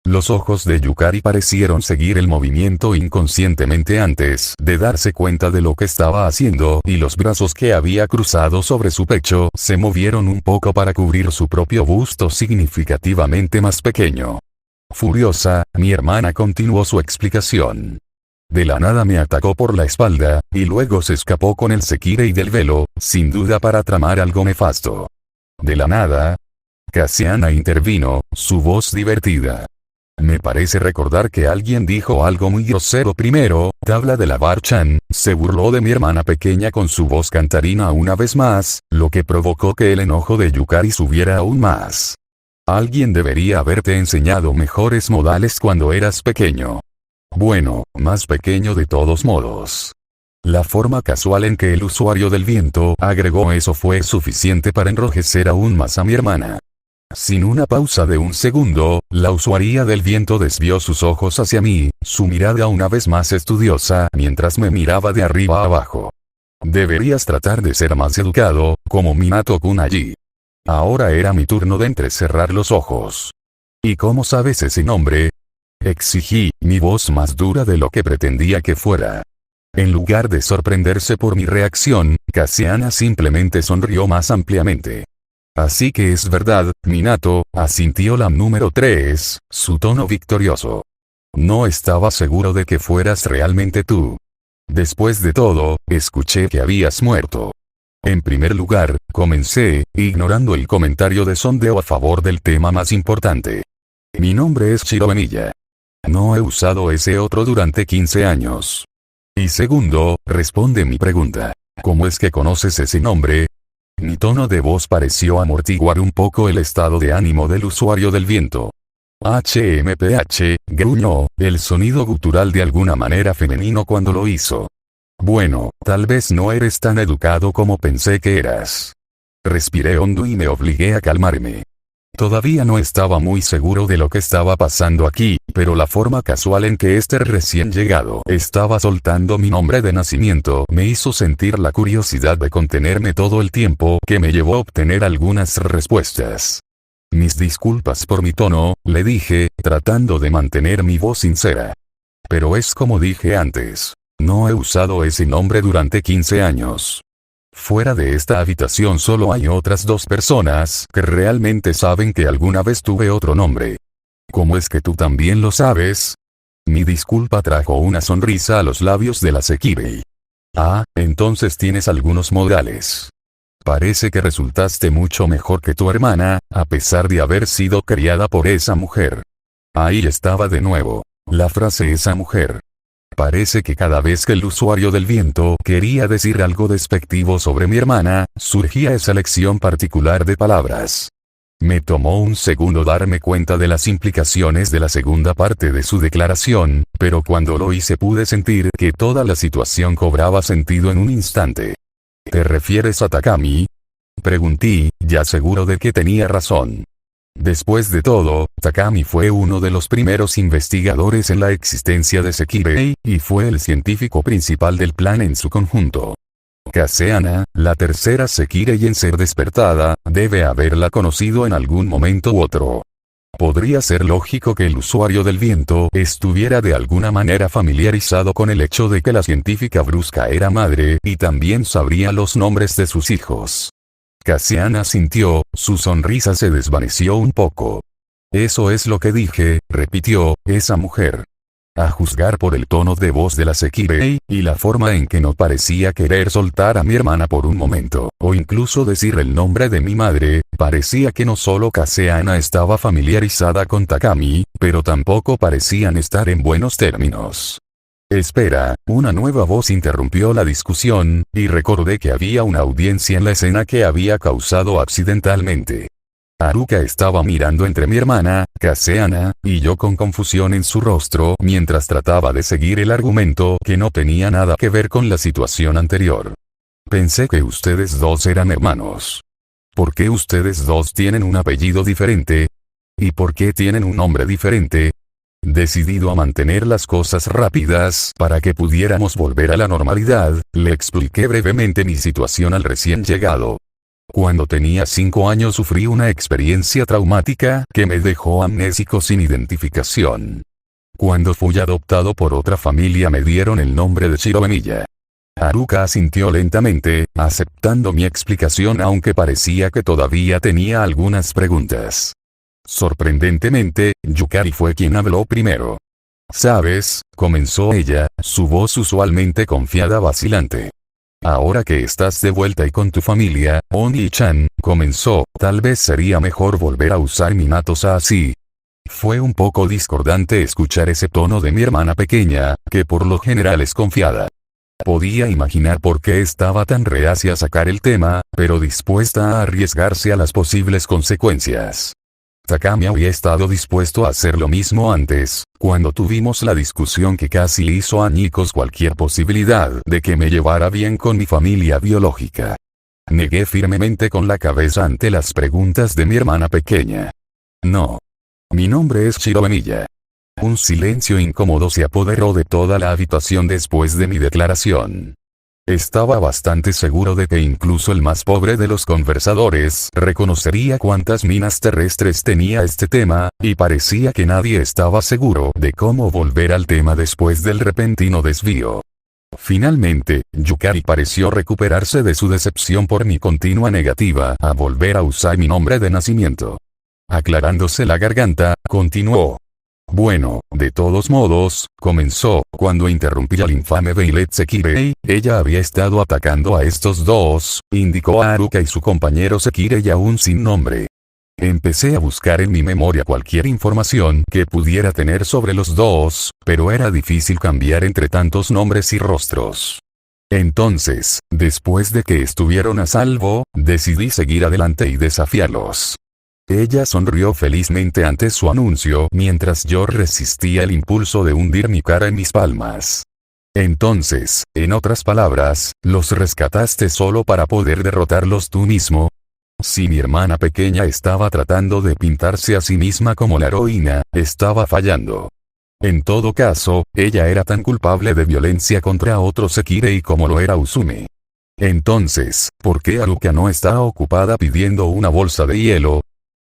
Los ojos de Yukari parecieron seguir el movimiento inconscientemente antes de darse cuenta de lo que estaba haciendo, y los brazos que había cruzado sobre su pecho se movieron un poco para cubrir su propio busto significativamente más pequeño. Furiosa, mi hermana continuó su explicación. De la nada me atacó por la espalda, y luego se escapó con el sekirei del velo, sin duda para tramar algo nefasto. De la nada, Cassiana intervino, su voz divertida. Me parece recordar que alguien dijo algo muy grosero primero. Tabla de la Bar-chan se burló de mi hermana pequeña con su voz cantarina una vez más, lo que provocó que el enojo de Yukari subiera aún más. Alguien debería haberte enseñado mejores modales cuando eras pequeño. Bueno, más pequeño de todos modos. La forma casual en que el usuario del viento agregó eso fue suficiente para enrojecer aún más a mi hermana. Sin una pausa de un segundo, la usuaria del viento desvió sus ojos hacia mí, su mirada una vez más estudiosa mientras me miraba de arriba a abajo. Deberías tratar de ser más educado, como Minato-kun allí. Ahora era mi turno de entrecerrar los ojos. ¿Y cómo sabes ese nombre? Exigí, mi voz más dura de lo que pretendía que fuera. En lugar de sorprenderse por mi reacción, Cassiana simplemente sonrió más ampliamente. Así que es verdad, Minato, asintió la número 3, su tono victorioso. No estaba seguro de que fueras realmente tú. Después de todo, escuché que habías muerto. En primer lugar, comencé, ignorando el comentario de sondeo a favor del tema más importante. Mi nombre es Shiro Benilla. No he usado ese otro durante 15 años. Y segundo, responde mi pregunta. ¿Cómo es que conoces ese nombre? Mi tono de voz pareció amortiguar un poco el estado de ánimo del usuario del viento. HMPH, gruñó, el sonido gutural de alguna manera femenino cuando lo hizo. Bueno, tal vez no eres tan educado como pensé que eras. Respiré hondo y me obligué a calmarme. Todavía no estaba muy seguro de lo que estaba pasando aquí, pero la forma casual en que este recién llegado estaba soltando mi nombre de nacimiento me hizo sentir la curiosidad de contenerme todo el tiempo que me llevó a obtener algunas respuestas. Mis disculpas por mi tono, le dije, tratando de mantener mi voz sincera. Pero es como dije antes. No he usado ese nombre durante 15 años. Fuera de esta habitación solo hay otras 2 personas que realmente saben que alguna vez tuve otro nombre. ¿Cómo es que tú también lo sabes? Mi disculpa trajo una sonrisa a los labios de la sekirei. Ah, entonces tienes algunos modales. Parece que resultaste mucho mejor que tu hermana, a pesar de haber sido criada por esa mujer. Ahí estaba de nuevo. La frase esa mujer. Parece que cada vez que el usuario del viento quería decir algo despectivo sobre mi hermana, surgía esa lección particular de palabras. Me tomó un segundo darme cuenta de las implicaciones de la segunda parte de su declaración, pero cuando lo hice pude sentir que toda la situación cobraba sentido en un instante. ¿Te refieres a Takami? Pregunté, ya seguro de que tenía razón. Después de todo, Takami fue uno de los primeros investigadores en la existencia de Sekirei, y fue el científico principal del plan en su conjunto. Cassiana, la tercera Sekirei en ser despertada, debe haberla conocido en algún momento u otro. Podría ser lógico que el usuario del viento estuviera de alguna manera familiarizado con el hecho de que la científica brusca era madre, y también sabría los nombres de sus hijos. Cassiana sintió, su sonrisa se desvaneció un poco. Eso es lo que dije, repitió, esa mujer. A juzgar por el tono de voz de la sekirei, y la forma en que no parecía querer soltar a mi hermana por un momento, o incluso decir el nombre de mi madre, parecía que no solo Cassiana estaba familiarizada con Takami, pero tampoco parecían estar en buenos términos. Espera, una nueva voz interrumpió la discusión, y recordé que había una audiencia en la escena que había causado accidentalmente. Haruka estaba mirando entre mi hermana, Cassiana, y yo con confusión en su rostro mientras trataba de seguir el argumento que no tenía nada que ver con la situación anterior. Pensé que ustedes dos eran hermanos. ¿Por qué ustedes dos tienen un apellido diferente? ¿Y por qué tienen un nombre diferente? Decidido a mantener las cosas rápidas para que pudiéramos volver a la normalidad, le expliqué brevemente mi situación al recién llegado. Cuando tenía 5 años sufrí una experiencia traumática que me dejó amnésico sin identificación. Cuando fui adoptado por otra familia me dieron el nombre de Shiroemiya. Haruka asintió lentamente, aceptando mi explicación aunque parecía que todavía tenía algunas preguntas. Sorprendentemente, Yukari fue quien habló primero. «¿Sabes?», comenzó ella, su voz usualmente confiada vacilante. «Ahora que estás de vuelta y con tu familia, Oni-chan», comenzó, «tal vez sería mejor volver a usar Minato así». Fue un poco discordante escuchar ese tono de mi hermana pequeña, que por lo general es confiada. Podía imaginar por qué estaba tan reacia a sacar el tema, pero dispuesta a arriesgarse a las posibles consecuencias. Takami había estado dispuesto a hacer lo mismo antes, cuando tuvimos la discusión que casi hizo añicos cualquier posibilidad de que me llevara bien con mi familia biológica. Negué firmemente con la cabeza ante las preguntas de mi hermana pequeña. «No. Mi nombre es Shiroemiya». Un silencio incómodo se apoderó de toda la habitación después de mi declaración. Estaba bastante seguro de que incluso el más pobre de los conversadores reconocería cuántas minas terrestres tenía este tema, y parecía que nadie estaba seguro de cómo volver al tema después del repentino desvío. Finalmente, Yukari pareció recuperarse de su decepción por mi continua negativa a volver a usar mi nombre de nacimiento. Aclarándose la garganta, continuó. «Bueno, de todos modos», comenzó, «cuando interrumpí al infame Violet Sekirei, ella había estado atacando a estos dos», indicó a Haruka y su compañero Sekirei aún sin nombre. Empecé a buscar en mi memoria cualquier información que pudiera tener sobre los dos, pero era difícil cambiar entre tantos nombres y rostros. Entonces, después de que estuvieron a salvo, decidí seguir adelante y desafiarlos. Ella sonrió felizmente ante su anuncio mientras yo resistía el impulso de hundir mi cara en mis palmas. «Entonces, en otras palabras, los rescataste solo para poder derrotarlos tú mismo». Si mi hermana pequeña estaba tratando de pintarse a sí misma como la heroína, estaba fallando. En todo caso, ella era tan culpable de violencia contra otro Sekirei como lo era Usume. Entonces, ¿por qué Haruka no está ocupada pidiendo una bolsa de hielo?,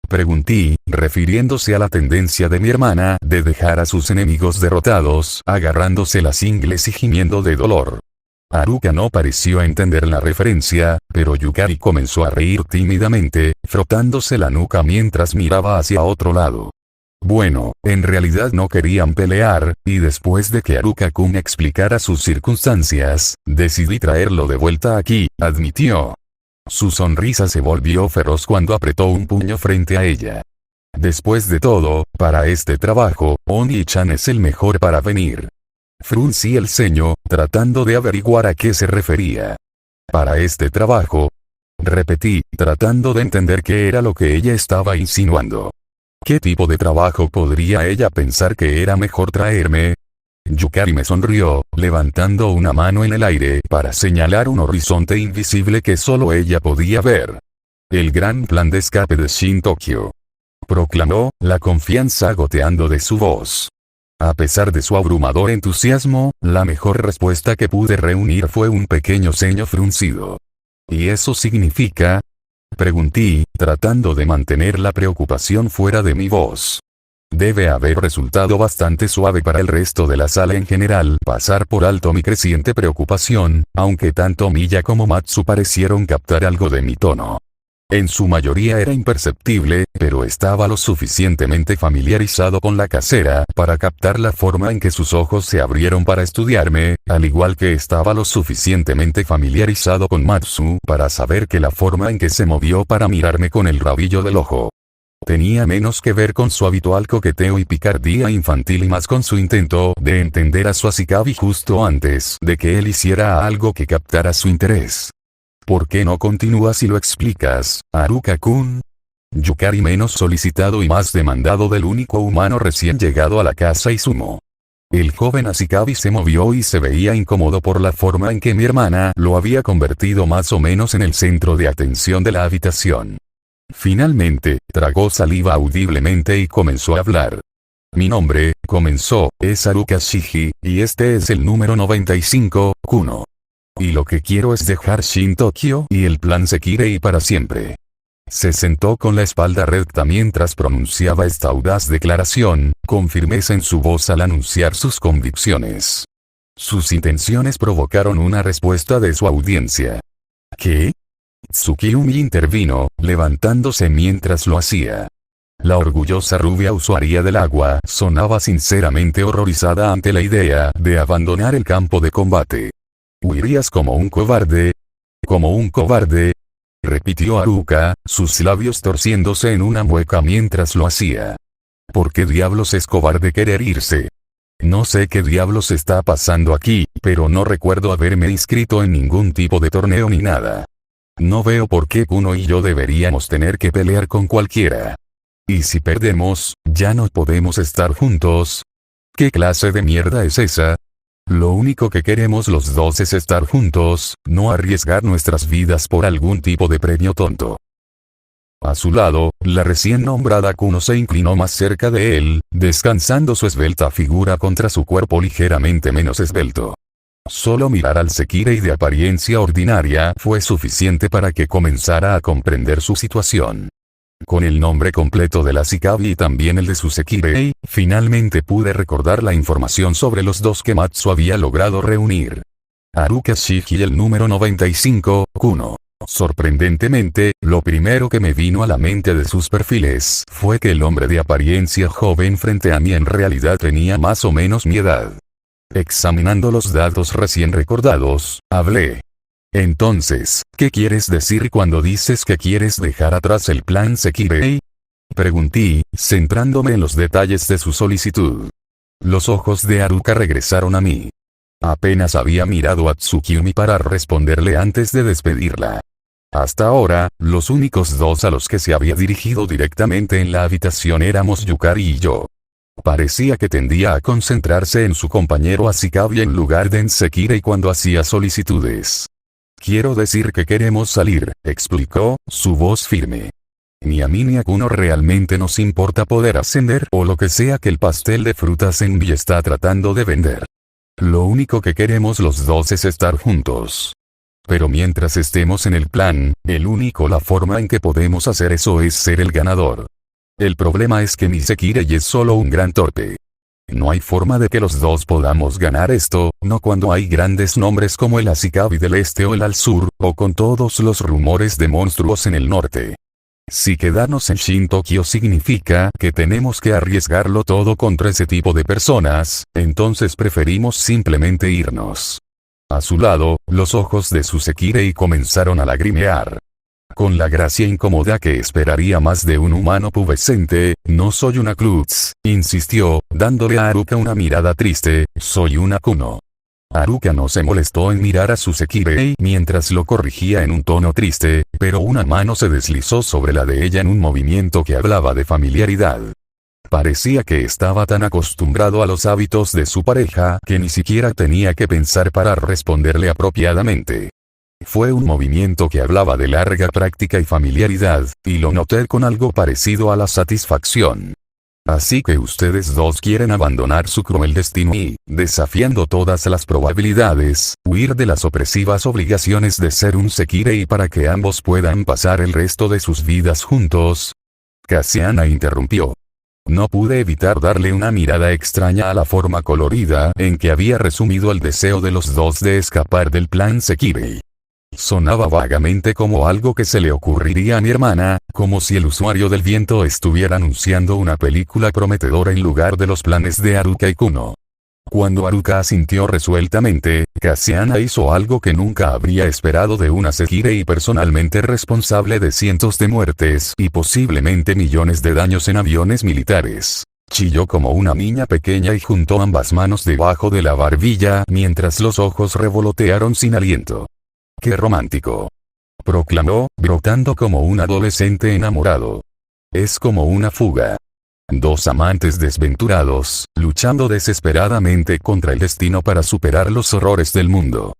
pregunté, refiriéndose a la tendencia de mi hermana de dejar a sus enemigos derrotados, agarrándose las ingles y gimiendo de dolor. Haruka no pareció entender la referencia, pero Yukari comenzó a reír tímidamente, frotándose la nuca mientras miraba hacia otro lado. Bueno, en realidad no querían pelear, y después de que Haruka-kun explicara sus circunstancias, decidí traerlo de vuelta aquí, admitió. Su sonrisa se volvió feroz cuando apretó un puño frente a ella. Después de todo, para este trabajo, Oni-chan es el mejor para venir. Fruncí el ceño, tratando de averiguar a qué se refería. «¿Para este trabajo?», repetí, tratando de entender qué era lo que ella estaba insinuando. ¿Qué tipo de trabajo podría ella pensar que era mejor traerme? Yukari me sonrió, levantando una mano en el aire para señalar un horizonte invisible que solo ella podía ver. «El gran plan de escape de Shin Tokyo», proclamó, la confianza goteando de su voz. A pesar de su abrumador entusiasmo, la mejor respuesta que pude reunir fue un pequeño ceño fruncido. «¿Y eso significa?», pregunté, tratando de mantener la preocupación fuera de mi voz. Debe haber resultado bastante suave para el resto de la sala en general pasar por alto mi creciente preocupación, aunque tanto Miya como Matsu parecieron captar algo de mi tono. En su mayoría era imperceptible, pero estaba lo suficientemente familiarizado con la casera para captar la forma en que sus ojos se abrieron para estudiarme, al igual que estaba lo suficientemente familiarizado con Matsu para saber que la forma en que se movió para mirarme con el rabillo del ojo tenía menos que ver con su habitual coqueteo y picardía infantil y más con su intento de entender a su Ashikabi justo antes de que él hiciera algo que captara su interés. ¿Por qué no continúas y lo explicas, Haruka-kun? Yukari, menos solicitado y más demandado del único humano recién llegado a la casa Izumo. El joven Ashikabi se movió y se veía incómodo por la forma en que mi hermana lo había convertido más o menos en el centro de atención de la habitación. Finalmente, tragó saliva audiblemente y comenzó a hablar. «Mi nombre», comenzó, «es Haruka Shiji, y este es el número 95, Kuno. Y lo que quiero es dejar Shin Tokyo y el plan Sekirei para siempre. Se sentó con la espalda recta mientras pronunciaba esta audaz declaración, con firmeza en su voz al anunciar sus convicciones. Sus intenciones provocaron una respuesta de su audiencia. ¿Qué? Tsukiyumi intervino, levantándose mientras lo hacía. La orgullosa rubia usuaria del agua sonaba sinceramente horrorizada ante la idea de abandonar el campo de combate. ¿Huirías como un cobarde? ¿Como un cobarde? Repitió Haruka, sus labios torciéndose en una mueca mientras lo hacía. ¿Por qué diablos es cobarde querer irse? No sé qué diablos está pasando aquí, pero no recuerdo haberme inscrito en ningún tipo de torneo ni nada. No veo por qué Kuno y yo deberíamos tener que pelear con cualquiera. ¿Y si perdemos, ya no podemos estar juntos? ¿Qué clase de mierda es esa? Lo único que queremos los dos es estar juntos, no arriesgar nuestras vidas por algún tipo de premio tonto. A su lado, la recién nombrada Kuno se inclinó más cerca de él, descansando su esbelta figura contra su cuerpo ligeramente menos esbelto. Solo mirar al Sekirei de apariencia ordinaria fue suficiente para que comenzara a comprender su situación. Con el nombre completo de la Shikabi y también el de su Sekirei, finalmente pude recordar la información sobre los dos que Matsu había logrado reunir. Haruka Shiki y el número 95, Kuno. Sorprendentemente, lo primero que me vino a la mente de sus perfiles fue que el hombre de apariencia joven frente a mí en realidad tenía más o menos mi edad. Examinando los datos recién recordados, hablé. Entonces, ¿qué quieres decir cuando dices que quieres dejar atrás el plan Sekirei? Pregunté, centrándome en los detalles de su solicitud. Los ojos de Haruka regresaron a mí. Apenas había mirado a Tsukiyumi para responderle antes de despedirla. Hasta ahora, los únicos dos a los que se había dirigido directamente en la habitación éramos Yukari y yo. Parecía que tendía a concentrarse en su compañero Ashikabi en lugar de en Sekirei cuando hacía solicitudes. Quiero decir que queremos salir, explicó, su voz firme. Ni a mí ni a Kuno realmente nos importa poder ascender o lo que sea que el pastel de frutas Envy está tratando de vender. Lo único que queremos los dos es estar juntos. Pero mientras estemos en el plan, la forma en que podemos hacer eso es ser el ganador. El problema es que mi Sekirei es solo un gran torpe. No hay forma de que los dos podamos ganar esto, no cuando hay grandes nombres como el Ashikabi del este o el al sur, o con todos los rumores de monstruos en el norte. Si quedarnos en Shin Tokyo significa que tenemos que arriesgarlo todo contra ese tipo de personas, entonces preferimos simplemente irnos. A su lado, los ojos de su Sekirei comenzaron a lagrimear. Con la gracia incómoda que esperaría más de un humano pubescente, no soy una Klutz, insistió, dándole a Haruka una mirada triste, soy una Kuno. Haruka no se molestó en mirar a su Sekirei mientras lo corrigía en un tono triste, pero una mano se deslizó sobre la de ella en un movimiento que hablaba de familiaridad. Parecía que estaba tan acostumbrado a los hábitos de su pareja que ni siquiera tenía que pensar para responderle apropiadamente. Fue un movimiento que hablaba de larga práctica y familiaridad, y lo noté con algo parecido a la satisfacción. Así que ustedes dos quieren abandonar su cruel destino y, desafiando todas las probabilidades, huir de las opresivas obligaciones de ser un Sekirei para que ambos puedan pasar el resto de sus vidas juntos. Cassiana interrumpió. No pude evitar darle una mirada extraña a la forma colorida en que había resumido el deseo de los dos de escapar del plan Sekirei. Sonaba vagamente como algo que se le ocurriría a mi hermana, como si el usuario del viento estuviera anunciando una película prometedora en lugar de los planes de Haruka y Kuno. Cuando Haruka asintió resueltamente, Cassiana hizo algo que nunca habría esperado de una Sekirei personalmente responsable de cientos de muertes y posiblemente millones de daños en aviones militares. Chilló como una niña pequeña y juntó ambas manos debajo de la barbilla mientras los ojos revolotearon sin aliento. ¡Qué romántico!, proclamó, brotando como un adolescente enamorado. Es como una fuga. Dos amantes desventurados, luchando desesperadamente contra el destino para superar los horrores del mundo.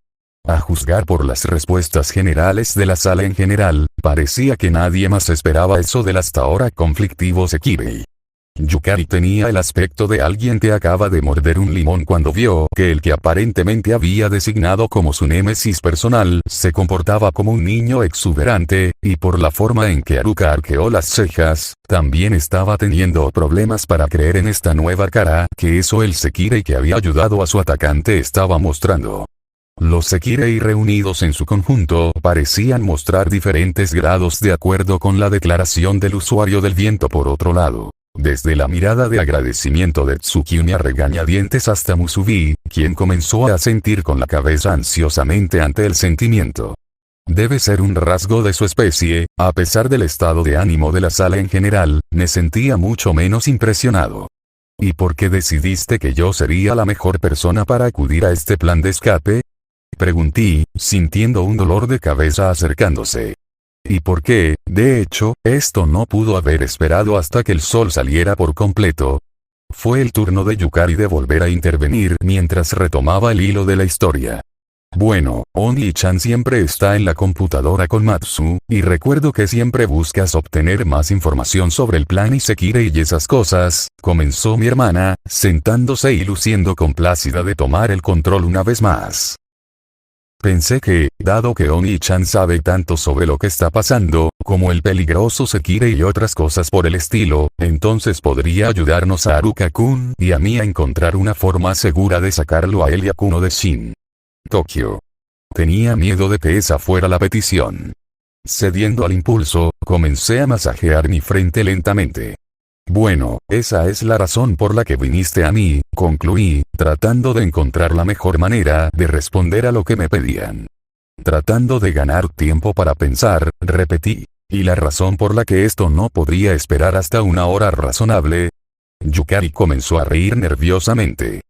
A juzgar por las respuestas generales de la sala en general, parecía que nadie más esperaba eso del hasta ahora conflictivo Sekirei. Yukari tenía el aspecto de alguien que acaba de morder un limón cuando vio que el que aparentemente había designado como su némesis personal se comportaba como un niño exuberante, y por la forma en que Haruka arqueó las cejas, también estaba teniendo problemas para creer en esta nueva cara que el Sekirei que había ayudado a su atacante estaba mostrando. Los Sekirei reunidos en su conjunto parecían mostrar diferentes grados de acuerdo con la declaración del usuario del viento por otro lado. Desde la mirada de agradecimiento de Tsukimi a regañadientes hasta Musubi, quien comenzó a asentir con la cabeza ansiosamente ante el sentimiento. Debe ser un rasgo de su especie, a pesar del estado de ánimo de la sala en general, me sentía mucho menos impresionado. ¿Y por qué decidiste que yo sería la mejor persona para acudir a este plan de escape? Pregunté, sintiendo un dolor de cabeza acercándose. ¿Y por qué, de hecho, esto no pudo haber esperado hasta que el sol saliera por completo? Fue el turno de Yukari de volver a intervenir mientras retomaba el hilo de la historia. Bueno, Oni-chan siempre está en la computadora con Matsu, y recuerdo que siempre buscas obtener más información sobre el plan Isekirei y esas cosas, comenzó mi hermana, sentándose y luciendo complacida de tomar el control una vez más. Pensé que, dado que Oni-chan sabe tanto sobre lo que está pasando, como el peligroso Sekirei y otras cosas por el estilo, entonces podría ayudarnos a Haruka-kun y a mí a encontrar una forma segura de sacarlo a él y a Kuno de Shin. Tokio. Tenía miedo de que esa fuera la petición. Cediendo al impulso, comencé a masajear mi frente lentamente. Bueno, esa es la razón por la que viniste a mí, concluí, tratando de encontrar la mejor manera de responder a lo que me pedían. Tratando de ganar tiempo para pensar, repetí. ¿Y la razón por la que esto no podría esperar hasta una hora razonable? Yukari comenzó a reír nerviosamente.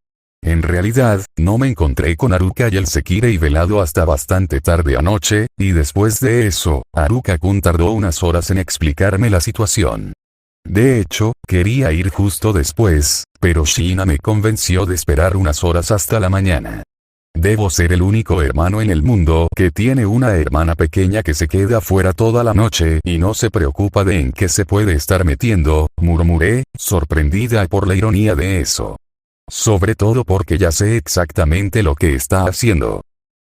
En realidad, no me encontré con Haruka y el Sekirei velado hasta bastante tarde anoche, y después de eso, Haruka-kun tardó unas horas en explicarme la situación. De hecho, quería ir justo después, pero Shina me convenció de esperar unas horas hasta la mañana. Debo ser el único hermano en el mundo que tiene una hermana pequeña que se queda fuera toda la noche y no se preocupa de en qué se puede estar metiendo, murmuré, sorprendida por la ironía de eso. Sobre todo porque ya sé exactamente lo que está haciendo.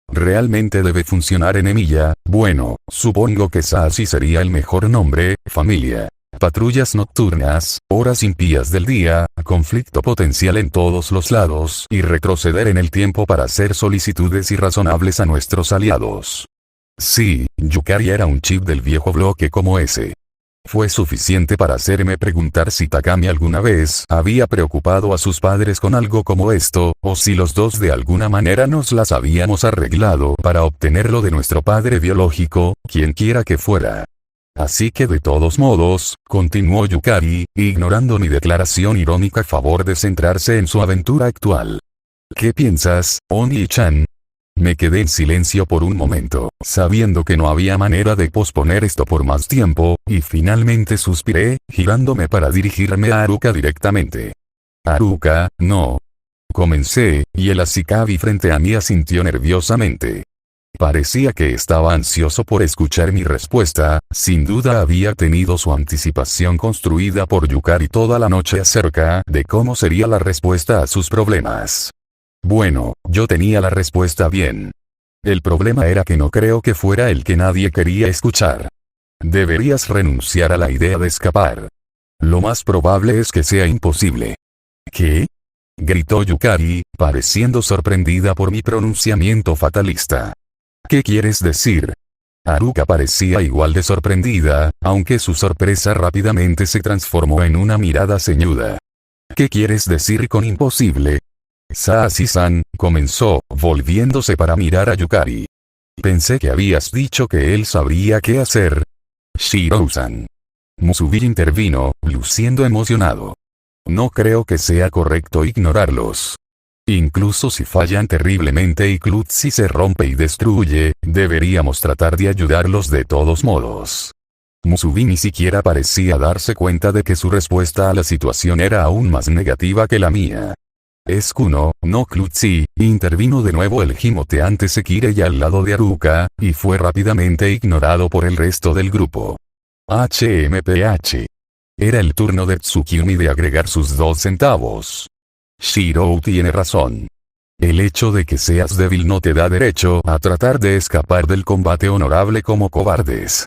Realmente debe funcionar en Emilia, bueno, supongo que Sashi sería el mejor nombre, familia. Patrullas nocturnas, horas impías del día, conflicto potencial en todos los lados y retroceder en el tiempo para hacer solicitudes irrazonables a nuestros aliados. Sí, Yukari era un chip del viejo bloque como ese. Fue suficiente para hacerme preguntar si Takami alguna vez había preocupado a sus padres con algo como esto, o si los dos de alguna manera nos las habíamos arreglado para obtenerlo de nuestro padre biológico, quien quiera que fuera. Así que de todos modos, continuó Yukari, ignorando mi declaración irónica a favor de centrarse en su aventura actual. ¿Qué piensas, Oni-chan? Me quedé en silencio por un momento, sabiendo que no había manera de posponer esto por más tiempo, y finalmente suspiré, girándome para dirigirme a Haruka directamente. Haruka, no. Comencé, y el Ashikabi frente a mí asintió nerviosamente. Parecía que estaba ansioso por escuchar mi respuesta, sin duda había tenido su anticipación construida por Yukari toda la noche acerca de cómo sería la respuesta a sus problemas. Bueno, yo tenía la respuesta bien. El problema era que no creo que fuera el que nadie quería escuchar. Deberías renunciar a la idea de escapar. Lo más probable es que sea imposible. ¿Qué? Gritó Yukari, pareciendo sorprendida por mi pronunciamiento fatalista. ¿Qué quieres decir? Haruka parecía igual de sorprendida, aunque su sorpresa rápidamente se transformó en una mirada ceñuda. ¿Qué quieres decir con imposible? Sashi-san, comenzó, volviéndose para mirar a Yukari. Pensé que habías dicho que él sabría qué hacer. Shirou-san. Musubi intervino, luciendo emocionado. No creo que sea correcto ignorarlos. Incluso si fallan terriblemente y Klutzi se rompe y destruye, deberíamos tratar de ayudarlos de todos modos. Musubi ni siquiera parecía darse cuenta de que su respuesta a la situación era aún más negativa que la mía. Es Kuno, no Klutzi, intervino de nuevo el gimoteante Sekirei al lado de Haruka, y fue rápidamente ignorado por el resto del grupo. HMPH. Era el turno de Tsukimi de agregar sus 2 centavos. Shirou tiene razón. El hecho de que seas débil no te da derecho a tratar de escapar del combate honorable como cobardes.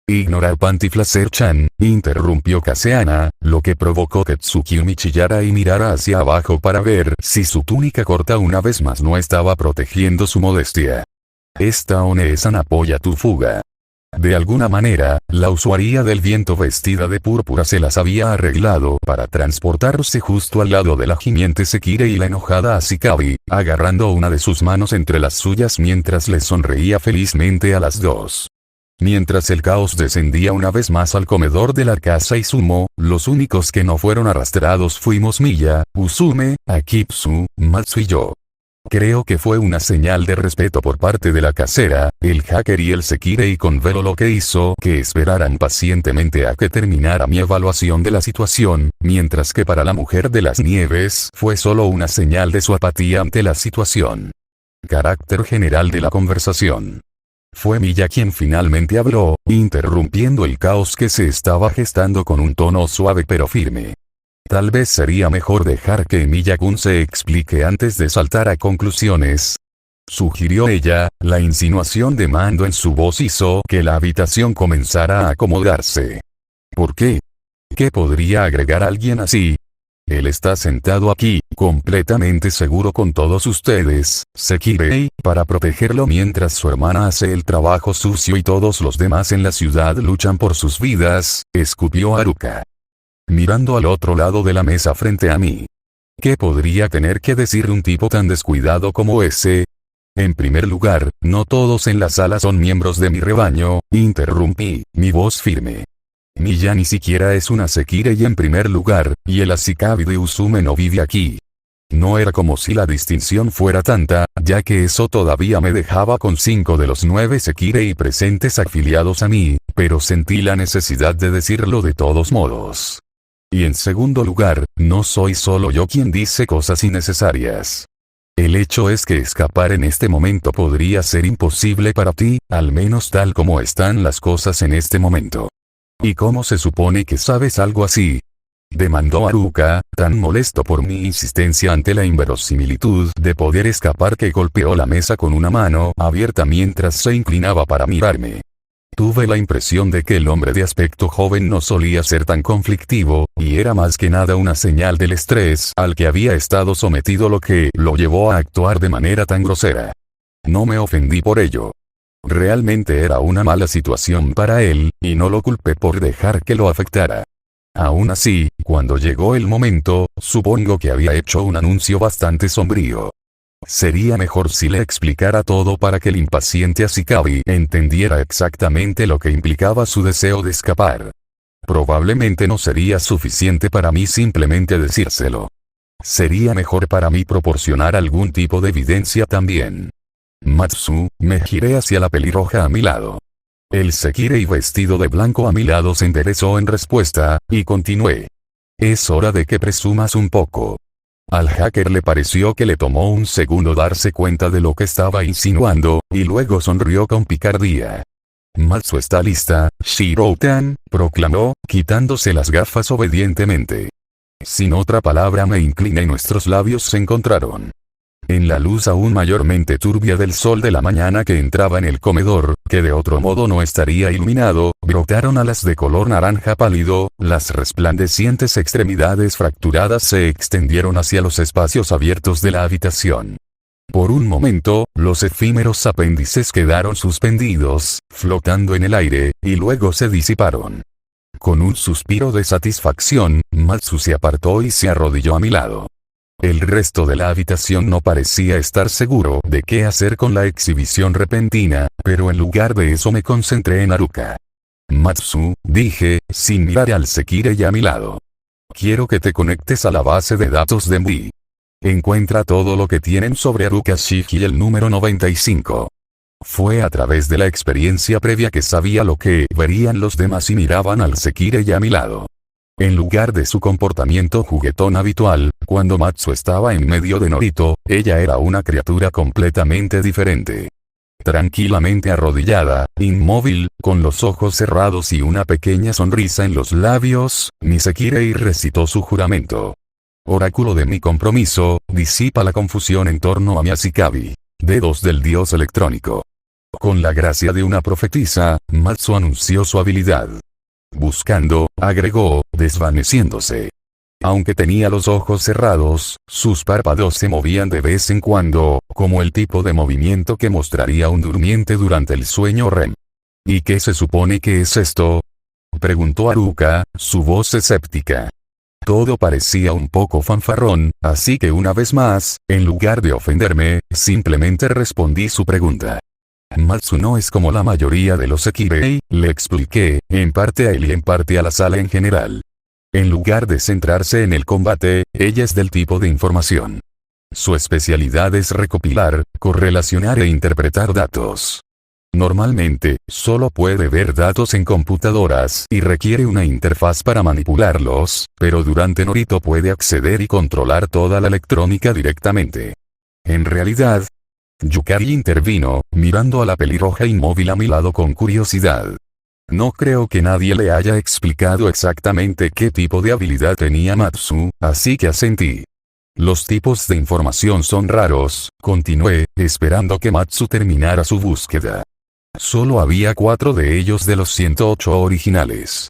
Ignorar Pantiflacer-chan, interrumpió Kaseana, lo que provocó que Tsukimi chillara y mirara hacia abajo para ver si su túnica corta una vez más no estaba protegiendo su modestia. Esta One-san apoya tu fuga. De alguna manera, la usuaria del viento vestida de púrpura se las había arreglado para transportarse justo al lado de la gimiente Sekire y la enojada Ashikabi, agarrando una de sus manos entre las suyas mientras le sonreía felizmente a las dos. Mientras el caos descendía una vez más al comedor de la casa Izumo, los únicos que no fueron arrastrados fuimos Miya, Usume, Akitsu, Matsu y yo. Creo que fue una señal de respeto por parte de la casera, el hacker y el Sekirei con velo lo que hizo que esperaran pacientemente a que terminara mi evaluación de la situación, mientras que para la mujer de las nieves fue solo una señal de su apatía ante la situación. Carácter general de la conversación. Fue Miya quien finalmente habló, interrumpiendo el caos que se estaba gestando con un tono suave pero firme. Tal vez sería mejor dejar que Miya-kun se explique antes de saltar a conclusiones. Sugirió ella, la insinuación de mando en su voz hizo que la habitación comenzara a acomodarse. ¿Por qué? ¿Qué podría agregar alguien así? Él está sentado aquí, completamente seguro con todos ustedes, Sekirei, para protegerlo mientras su hermana hace el trabajo sucio y todos los demás en la ciudad luchan por sus vidas, escupió Haruka. Mirando al otro lado de la mesa frente a mí. ¿Qué podría tener que decir un tipo tan descuidado como ese? En primer lugar, no todos en la sala son miembros de mi rebaño, interrumpí, mi voz firme. Miya ni siquiera es una Sekirei en primer lugar, y el Ashikabi de Usume no vive aquí. No era como si la distinción fuera tanta, ya que eso todavía me dejaba con 5 de los 9 Sekirei presentes afiliados a mí, pero sentí la necesidad de decirlo de todos modos. Y en segundo lugar, no soy solo yo quien dice cosas innecesarias. El hecho es que escapar en este momento podría ser imposible para ti, al menos tal como están las cosas en este momento. ¿Y cómo se supone que sabes algo así? Demandó Haruka, tan molesto por mi insistencia ante la inverosimilitud de poder escapar que golpeó la mesa con una mano abierta mientras se inclinaba para mirarme. Tuve la impresión de que el hombre de aspecto joven no solía ser tan conflictivo, y era más que nada una señal del estrés al que había estado sometido lo que lo llevó a actuar de manera tan grosera. No me ofendí por ello. Realmente era una mala situación para él, y no lo culpé por dejar que lo afectara. Aún así, cuando llegó el momento, supongo que había hecho un anuncio bastante sombrío. Sería mejor si le explicara todo para que el impaciente Ashikabi entendiera exactamente lo que implicaba su deseo de escapar. Probablemente no sería suficiente para mí simplemente decírselo. Sería mejor para mí proporcionar algún tipo de evidencia también. Matsu, me giré hacia la pelirroja a mi lado. El Sekirei vestido de blanco a mi lado se enderezó en respuesta, y continué. Es hora de que presumas un poco. Al hacker le pareció que le tomó un segundo darse cuenta de lo que estaba insinuando, y luego sonrió con picardía. Matsu está lista, Shirou-tan, proclamó, quitándose las gafas obedientemente. Sin otra palabra me incliné y nuestros labios se encontraron. En la luz aún mayormente turbia del sol de la mañana que entraba en el comedor, que de otro modo no estaría iluminado, brotaron alas de color naranja pálido, las resplandecientes extremidades fracturadas se extendieron hacia los espacios abiertos de la habitación. Por un momento, los efímeros apéndices quedaron suspendidos, flotando en el aire, y luego se disiparon. Con un suspiro de satisfacción, Matsu se apartó y se arrodilló a mi lado. El resto de la habitación no parecía estar seguro de qué hacer con la exhibición repentina, pero en lugar de eso me concentré en Haruka. Matsu, dije, sin mirar al Sekirei a mi lado. Quiero que te conectes a la base de datos de MI. Encuentra todo lo que tienen sobre Haruka Shiki el número 95. Fue a través de la experiencia previa que sabía lo que verían los demás y miraban al Sekirei a mi lado. En lugar de su comportamiento juguetón habitual, cuando Matsu estaba en medio de Norito, ella era una criatura completamente diferente. Tranquilamente arrodillada, inmóvil, con los ojos cerrados y una pequeña sonrisa en los labios, Nisekirei recitó su juramento. Oráculo de mi compromiso, disipa la confusión en torno a mi Ashikabi. Dedos del dios electrónico. Con la gracia de una profetisa, Matsu anunció su habilidad. Buscando, agregó, desvaneciéndose. Aunque tenía los ojos cerrados, sus párpados se movían de vez en cuando, como el tipo de movimiento que mostraría un durmiente durante el sueño REM. ¿Y qué se supone que es esto?, preguntó Haruka, su voz escéptica. Todo parecía un poco fanfarrón, así que una vez más, en lugar de ofenderme, simplemente respondí su pregunta. Matsu no es como la mayoría de los Sekirei, le expliqué, en parte a él y en parte a la sala en general. En lugar de centrarse en el combate, ella es del tipo de información. Su especialidad es recopilar, correlacionar e interpretar datos. Normalmente, solo puede ver datos en computadoras y requiere una interfaz para manipularlos, pero durante Norito puede acceder y controlar toda la electrónica directamente. En realidad, Yukari intervino, mirando a la pelirroja inmóvil a mi lado con curiosidad. No creo que nadie le haya explicado exactamente qué tipo de habilidad tenía Matsu, así que asentí. Los tipos de información son raros, continué, esperando que Matsu terminara su búsqueda. Solo había 4 de ellos de los 108 originales.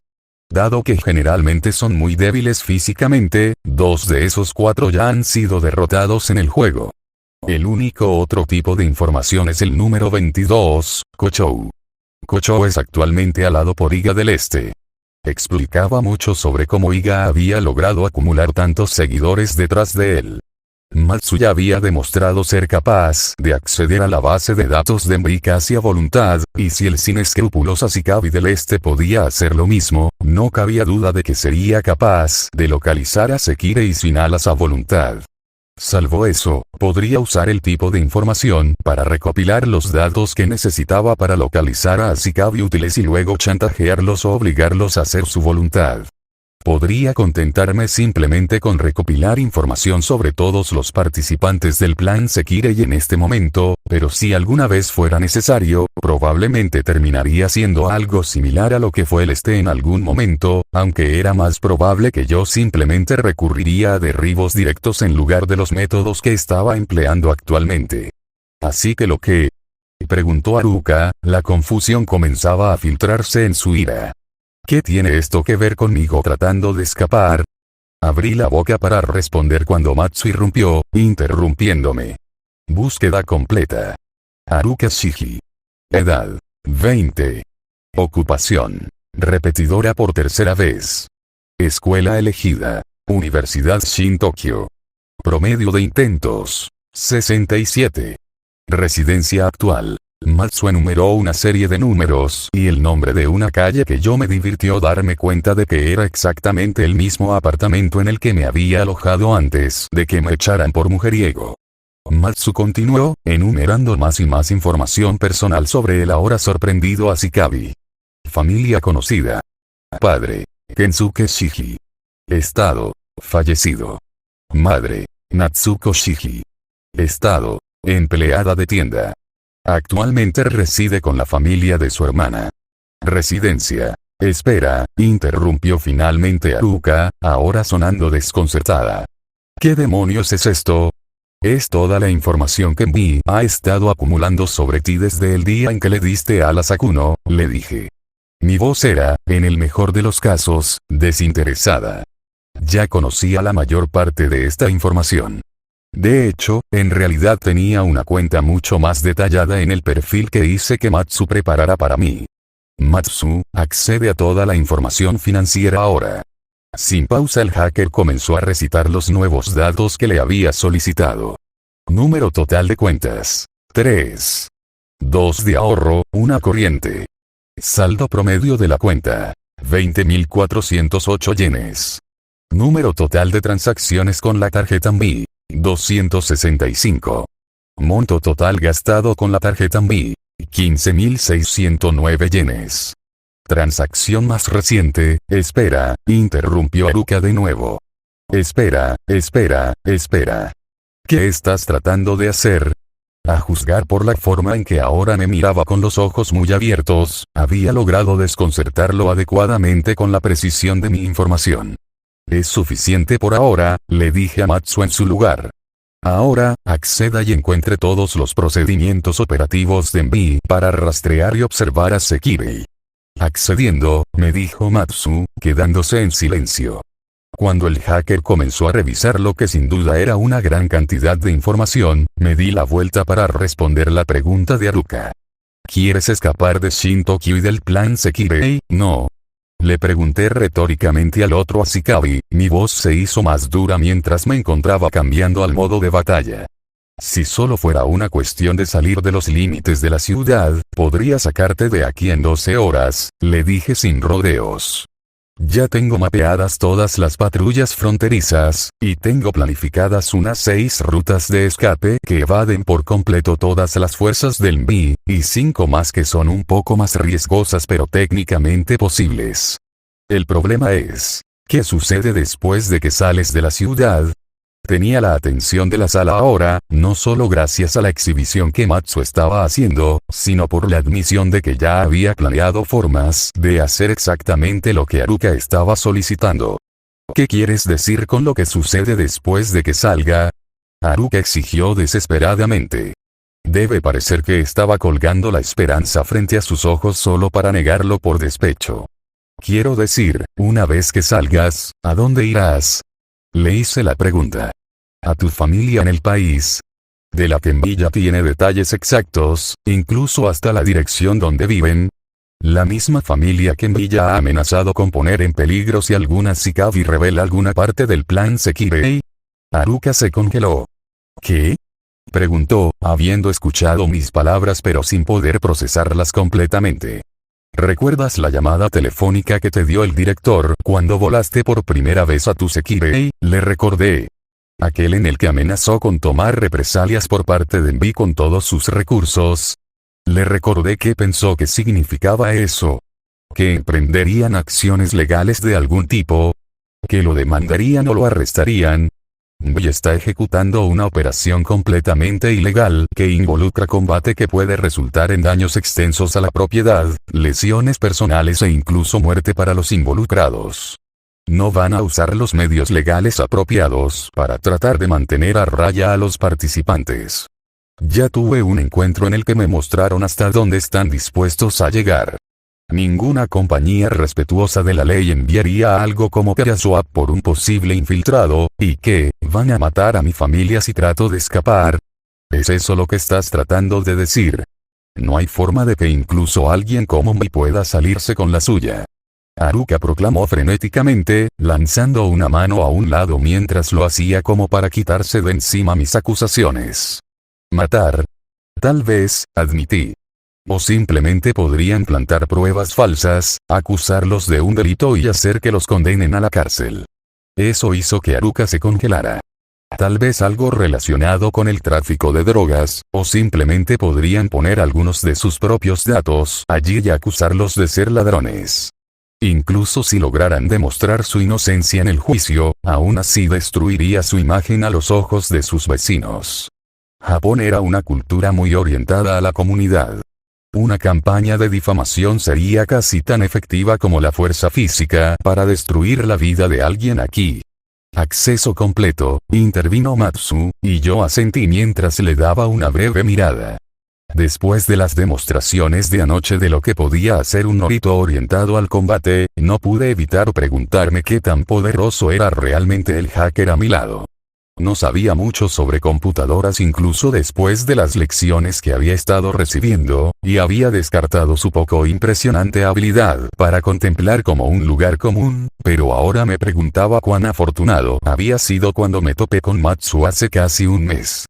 Dado que generalmente son muy débiles físicamente, 2 de esos 4 ya han sido derrotados en el juego. El único otro tipo de información es el número 22, Kochou. Kochou es actualmente alado por Iga del Este. Explicaba mucho sobre cómo Iga había logrado acumular tantos seguidores detrás de él. Matsu ya había demostrado ser capaz de acceder a la base de datos de Mri casi a voluntad, y si el sin escrúpulos Ashikabi del Este podía hacer lo mismo, no cabía duda de que sería capaz de localizar a Sekirei sin alas a voluntad. Salvo eso, podría usar el tipo de información para recopilar los datos que necesitaba para localizar a Ashikabi útiles y luego chantajearlos o obligarlos a hacer su voluntad. Podría contentarme simplemente con recopilar información sobre todos los participantes del plan Sekirei en este momento, pero si alguna vez fuera necesario, probablemente terminaría siendo algo similar a lo que fue el Este en algún momento, aunque era más probable que yo simplemente recurriría a derribos directos en lugar de los métodos que estaba empleando actualmente. Así que lo que... preguntó Haruka, la confusión comenzaba a filtrarse en su ira. ¿Qué tiene esto que ver conmigo tratando de escapar? Abrí la boca para responder cuando Matsu irrumpió, interrumpiéndome. Búsqueda completa. Haruka Shiji. Edad: 20. Ocupación: repetidora por tercera vez. Escuela elegida: Universidad Shin Tokio. Promedio de intentos: 67. Residencia actual: Matsu enumeró una serie de números y el nombre de una calle que yo me divirtió darme cuenta de que era exactamente el mismo apartamento en el que me había alojado antes de que me echaran por mujeriego. Matsu continuó, enumerando más y más información personal sobre el ahora sorprendido Ashikabi. Familia conocida. Padre: Kensuke Shiji. Estado: fallecido. Madre: Natsuko Shiji. Estado: empleada de tienda. Actualmente reside con la familia de su hermana. Residencia. Espera, interrumpió finalmente Haruka, ahora sonando desconcertada. ¿Qué demonios es esto? Es toda la información que Mi ha estado acumulando sobre ti desde el día en que le diste alas a Kuno, le dije. Mi voz era, en el mejor de los casos, desinteresada. Ya conocía la mayor parte de esta información. De hecho, en realidad tenía una cuenta mucho más detallada en el perfil que hice que Matsu preparara para mí. Matsu accede a toda la información financiera ahora. Sin pausa el hacker comenzó a recitar los nuevos datos que le había solicitado. Número total de cuentas: 3. 2 de ahorro, 1 corriente. Saldo promedio de la cuenta: 20.408 yenes. Número total de transacciones con la tarjeta Mi: 265. Monto total gastado con la tarjeta Mi: 15.609 yenes. Transacción más reciente: espera, interrumpió Haruka de nuevo. Espera. ¿Qué estás tratando de hacer? A juzgar por la forma en que ahora me miraba con los ojos muy abiertos, había logrado desconcertarlo adecuadamente con la precisión de mi información. Es suficiente por ahora, le dije a Matsu en su lugar. Ahora, acceda y encuentre todos los procedimientos operativos de Envi para rastrear y observar a Sekirei. Accediendo, me dijo Matsu, quedándose en silencio. Cuando el hacker comenzó a revisar lo que sin duda era una gran cantidad de información, me di la vuelta para responder la pregunta de Haruka. ¿Quieres escapar de Shin-Tokyo y del plan Sekirei? No. Le pregunté retóricamente al otro Ashikabi, mi voz se hizo más dura mientras me encontraba cambiando al modo de batalla. Si solo fuera una cuestión de salir de los límites de la ciudad, podría sacarte de aquí en 12 horas, le dije sin rodeos. Ya tengo mapeadas todas las patrullas fronterizas, y tengo planificadas unas 6 rutas de escape que evaden por completo todas las fuerzas del MI, y 5 más que son un poco más riesgosas pero técnicamente posibles. El problema es, ¿qué sucede después de que sales de la ciudad? Tenía la atención de la sala ahora, no solo gracias a la exhibición que Matsu estaba haciendo, sino por la admisión de que ya había planeado formas de hacer exactamente lo que Haruka estaba solicitando. ¿Qué quieres decir con lo que sucede después de que salga? Haruka exigió desesperadamente. Debe parecer que estaba colgando la esperanza frente a sus ojos solo para negarlo por despecho. Quiero decir, una vez que salgas, ¿a dónde irás? Le hice la pregunta. ¿A tu familia en el país? De la que Envi ya tiene detalles exactos, incluso hasta la dirección donde viven. La misma familia que Envi ya ha amenazado con poner en peligro si alguna Ashikabi revela alguna parte del plan Sekirei. Haruka se congeló. ¿Qué? Preguntó, habiendo escuchado mis palabras pero sin poder procesarlas completamente. ¿Recuerdas la llamada telefónica que te dio el director cuando volaste por primera vez a tu Sekirei? Le recordé. Aquel en el que amenazó con tomar represalias por parte de Envi con todos sus recursos. Le recordé qué pensó que significaba eso. Que emprenderían acciones legales de algún tipo. Que lo demandarían o lo arrestarían. Envi está ejecutando una operación completamente ilegal que involucra combate que puede resultar en daños extensos a la propiedad, lesiones personales e incluso muerte para los involucrados. No van a usar los medios legales apropiados para tratar de mantener a raya a los participantes. Ya tuve un encuentro en el que me mostraron hasta dónde están dispuestos a llegar. Ninguna compañía respetuosa de la ley enviaría algo como Paraswap por un posible infiltrado, y que, van a matar a mi familia si trato de escapar. ¿Es eso lo que estás tratando de decir? No hay forma de que incluso alguien como me pueda salirse con la suya. Haruka proclamó frenéticamente, lanzando una mano a un lado mientras lo hacía como para quitarse de encima mis acusaciones. Matar. Tal vez, admití. O simplemente podrían plantar pruebas falsas, acusarlos de un delito y hacer que los condenen a la cárcel. Eso hizo que Haruka se congelara. Tal vez algo relacionado con el tráfico de drogas, o simplemente podrían poner algunos de sus propios datos allí y acusarlos de ser ladrones. Incluso si lograran demostrar su inocencia en el juicio, aún así destruiría su imagen a los ojos de sus vecinos. Japón era una cultura muy orientada a la comunidad. Una campaña de difamación sería casi tan efectiva como la fuerza física para destruir la vida de alguien aquí. Acceso completo, intervino Matsu, y yo asentí mientras le daba una breve mirada. Después de las demostraciones de anoche de lo que podía hacer un Norito orientado al combate, no pude evitar preguntarme qué tan poderoso era realmente el hacker a mi lado. No sabía mucho sobre computadoras incluso después de las lecciones que había estado recibiendo, y había descartado su poco impresionante habilidad para contemplar como un lugar común, pero ahora me preguntaba cuán afortunado había sido cuando me topé con Matsu hace casi un mes.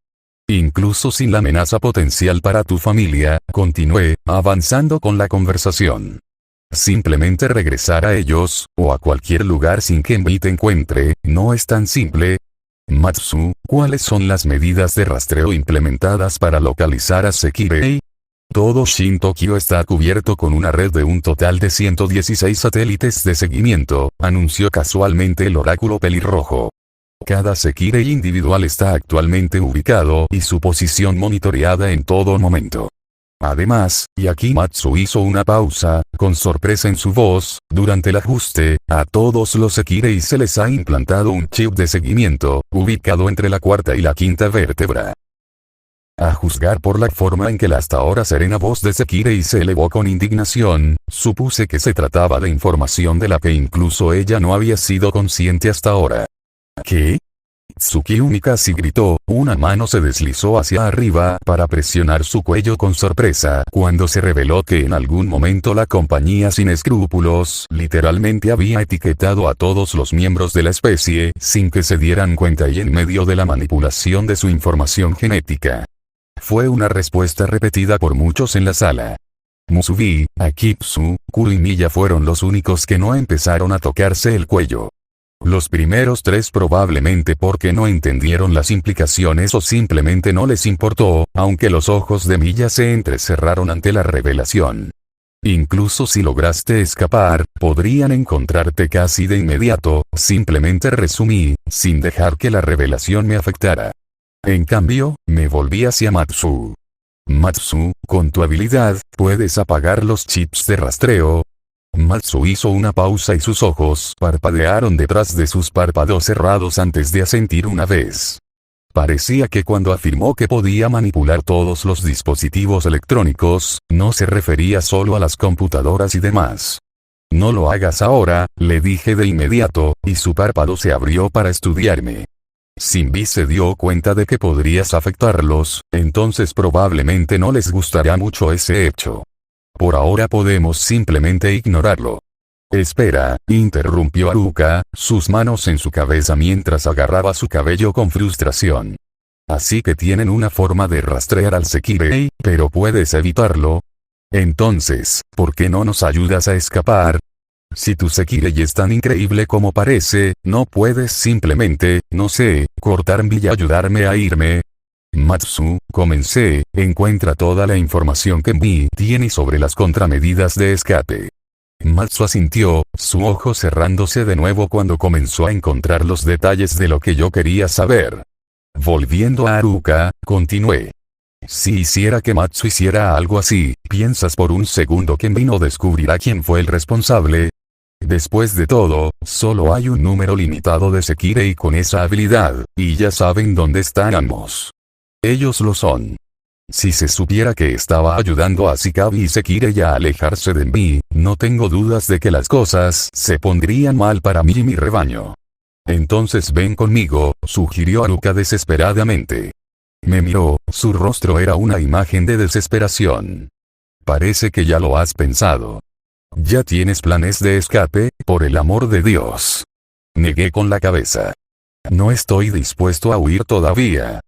Incluso sin la amenaza potencial para tu familia, continué, avanzando con la conversación. Simplemente regresar a ellos, o a cualquier lugar sin que Envi te encuentre, no es tan simple. Matsu, ¿cuáles son las medidas de rastreo implementadas para localizar a Sekirei? Todo Shin-Tokyo está cubierto con una red de un total de 116 satélites de seguimiento, anunció casualmente el oráculo pelirrojo. Cada Sekirei individual está actualmente ubicado y su posición monitoreada en todo momento. Además, Yakimatsu hizo una pausa, con sorpresa en su voz, durante el ajuste, a todos los Sekirei se les ha implantado un chip de seguimiento, ubicado entre la cuarta y la quinta vértebra. A juzgar por la forma en que la hasta ahora serena voz de Sekirei se elevó con indignación, supuse que se trataba de información de la que incluso ella no había sido consciente hasta ahora. ¿Qué? Tsukiyumi casi gritó, una mano se deslizó hacia arriba para presionar su cuello con sorpresa cuando se reveló que en algún momento la compañía sin escrúpulos literalmente había etiquetado a todos los miembros de la especie sin que se dieran cuenta y en medio de la manipulación de su información genética. Fue una respuesta repetida por muchos en la sala. Musubi, Akitsu, Kuro y Miya fueron los únicos que no empezaron a tocarse el cuello. Los primeros tres probablemente porque no entendieron las implicaciones o simplemente no les importó, aunque los ojos de Miya se entrecerraron ante la revelación. Incluso si lograste escapar, podrían encontrarte casi de inmediato, simplemente resumí, sin dejar que la revelación me afectara. En cambio, me volví hacia Matsu. Matsu, con tu habilidad, ¿puedes apagar los chips de rastreo? Matsu hizo una pausa y sus ojos parpadearon detrás de sus párpados cerrados antes de asentir una vez. Parecía que cuando afirmó que podía manipular todos los dispositivos electrónicos, no se refería solo a las computadoras y demás. No lo hagas ahora, le dije de inmediato, y su párpado se abrió para estudiarme. Sinbi se dio cuenta de que podrías afectarlos, entonces probablemente no les gustará mucho ese hecho. Por ahora podemos simplemente ignorarlo. Espera, interrumpió Haruka, sus manos en su cabeza mientras agarraba su cabello con frustración. Así que tienen una forma de rastrear al Sekirei, pero puedes evitarlo. Entonces, ¿por qué no nos ayudas a escapar? Si tu Sekirei es tan increíble como parece, ¿no puedes simplemente, no sé, cortarme y ayudarme a irme? Matsu, comencé, encuentra toda la información que Mi tiene sobre las contramedidas de escape. Matsu asintió, su ojo cerrándose de nuevo cuando comenzó a encontrar los detalles de lo que yo quería saber. Volviendo a Haruka, continué. Si hiciera que Matsu hiciera algo así, ¿piensas por un segundo que Mi no descubrirá quién fue el responsable? Después de todo, solo hay un número limitado de Sekirei con esa habilidad, y ya saben dónde están ambos. Ellos lo son. Si se supiera que estaba ayudando a Shikabi y Sekirei a alejarse de mí, no tengo dudas de que las cosas se pondrían mal para mí y mi rebaño. Entonces ven conmigo, sugirió Haruka desesperadamente. Me miró, su rostro era una imagen de desesperación. Parece que ya lo has pensado. ¿Ya tienes planes de escape, por el amor de Dios? Negué con la cabeza. No estoy dispuesto a huir todavía.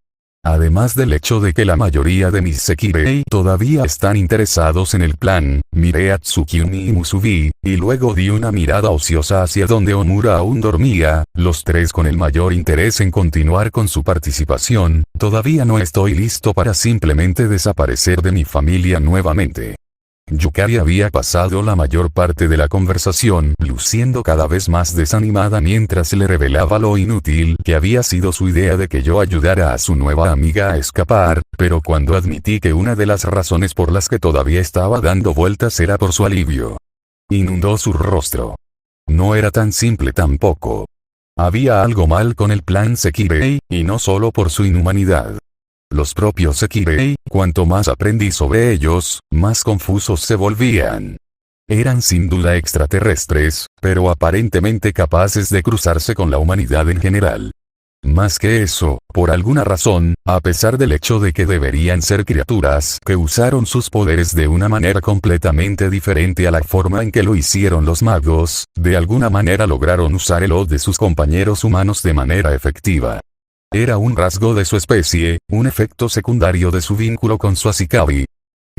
Además del hecho de que la mayoría de mis Sekirei todavía están interesados en el plan, miré a Tsukiyumi y Musubi, y luego di una mirada ociosa hacia donde Omura aún dormía, los tres con el mayor interés en continuar con su participación. Todavía no estoy listo para simplemente desaparecer de mi familia nuevamente. Yukari había pasado la mayor parte de la conversación luciendo cada vez más desanimada mientras le revelaba lo inútil que había sido su idea de que yo ayudara a su nueva amiga a escapar, pero cuando admití que una de las razones por las que todavía estaba dando vueltas era por su alivio, inundó su rostro. No era tan simple tampoco. Había algo mal con el plan Sekirei, y no solo por su inhumanidad. Los propios Sekirei, cuanto más aprendí sobre ellos, más confusos se volvían. Eran sin duda extraterrestres, pero aparentemente capaces de cruzarse con la humanidad en general. Más que eso, por alguna razón, a pesar del hecho de que deberían ser criaturas que usaron sus poderes de una manera completamente diferente a la forma en que lo hicieron los magos, de alguna manera lograron usar el O de sus compañeros humanos de manera efectiva. Era un rasgo de su especie, un efecto secundario de su vínculo con su Ashikabi.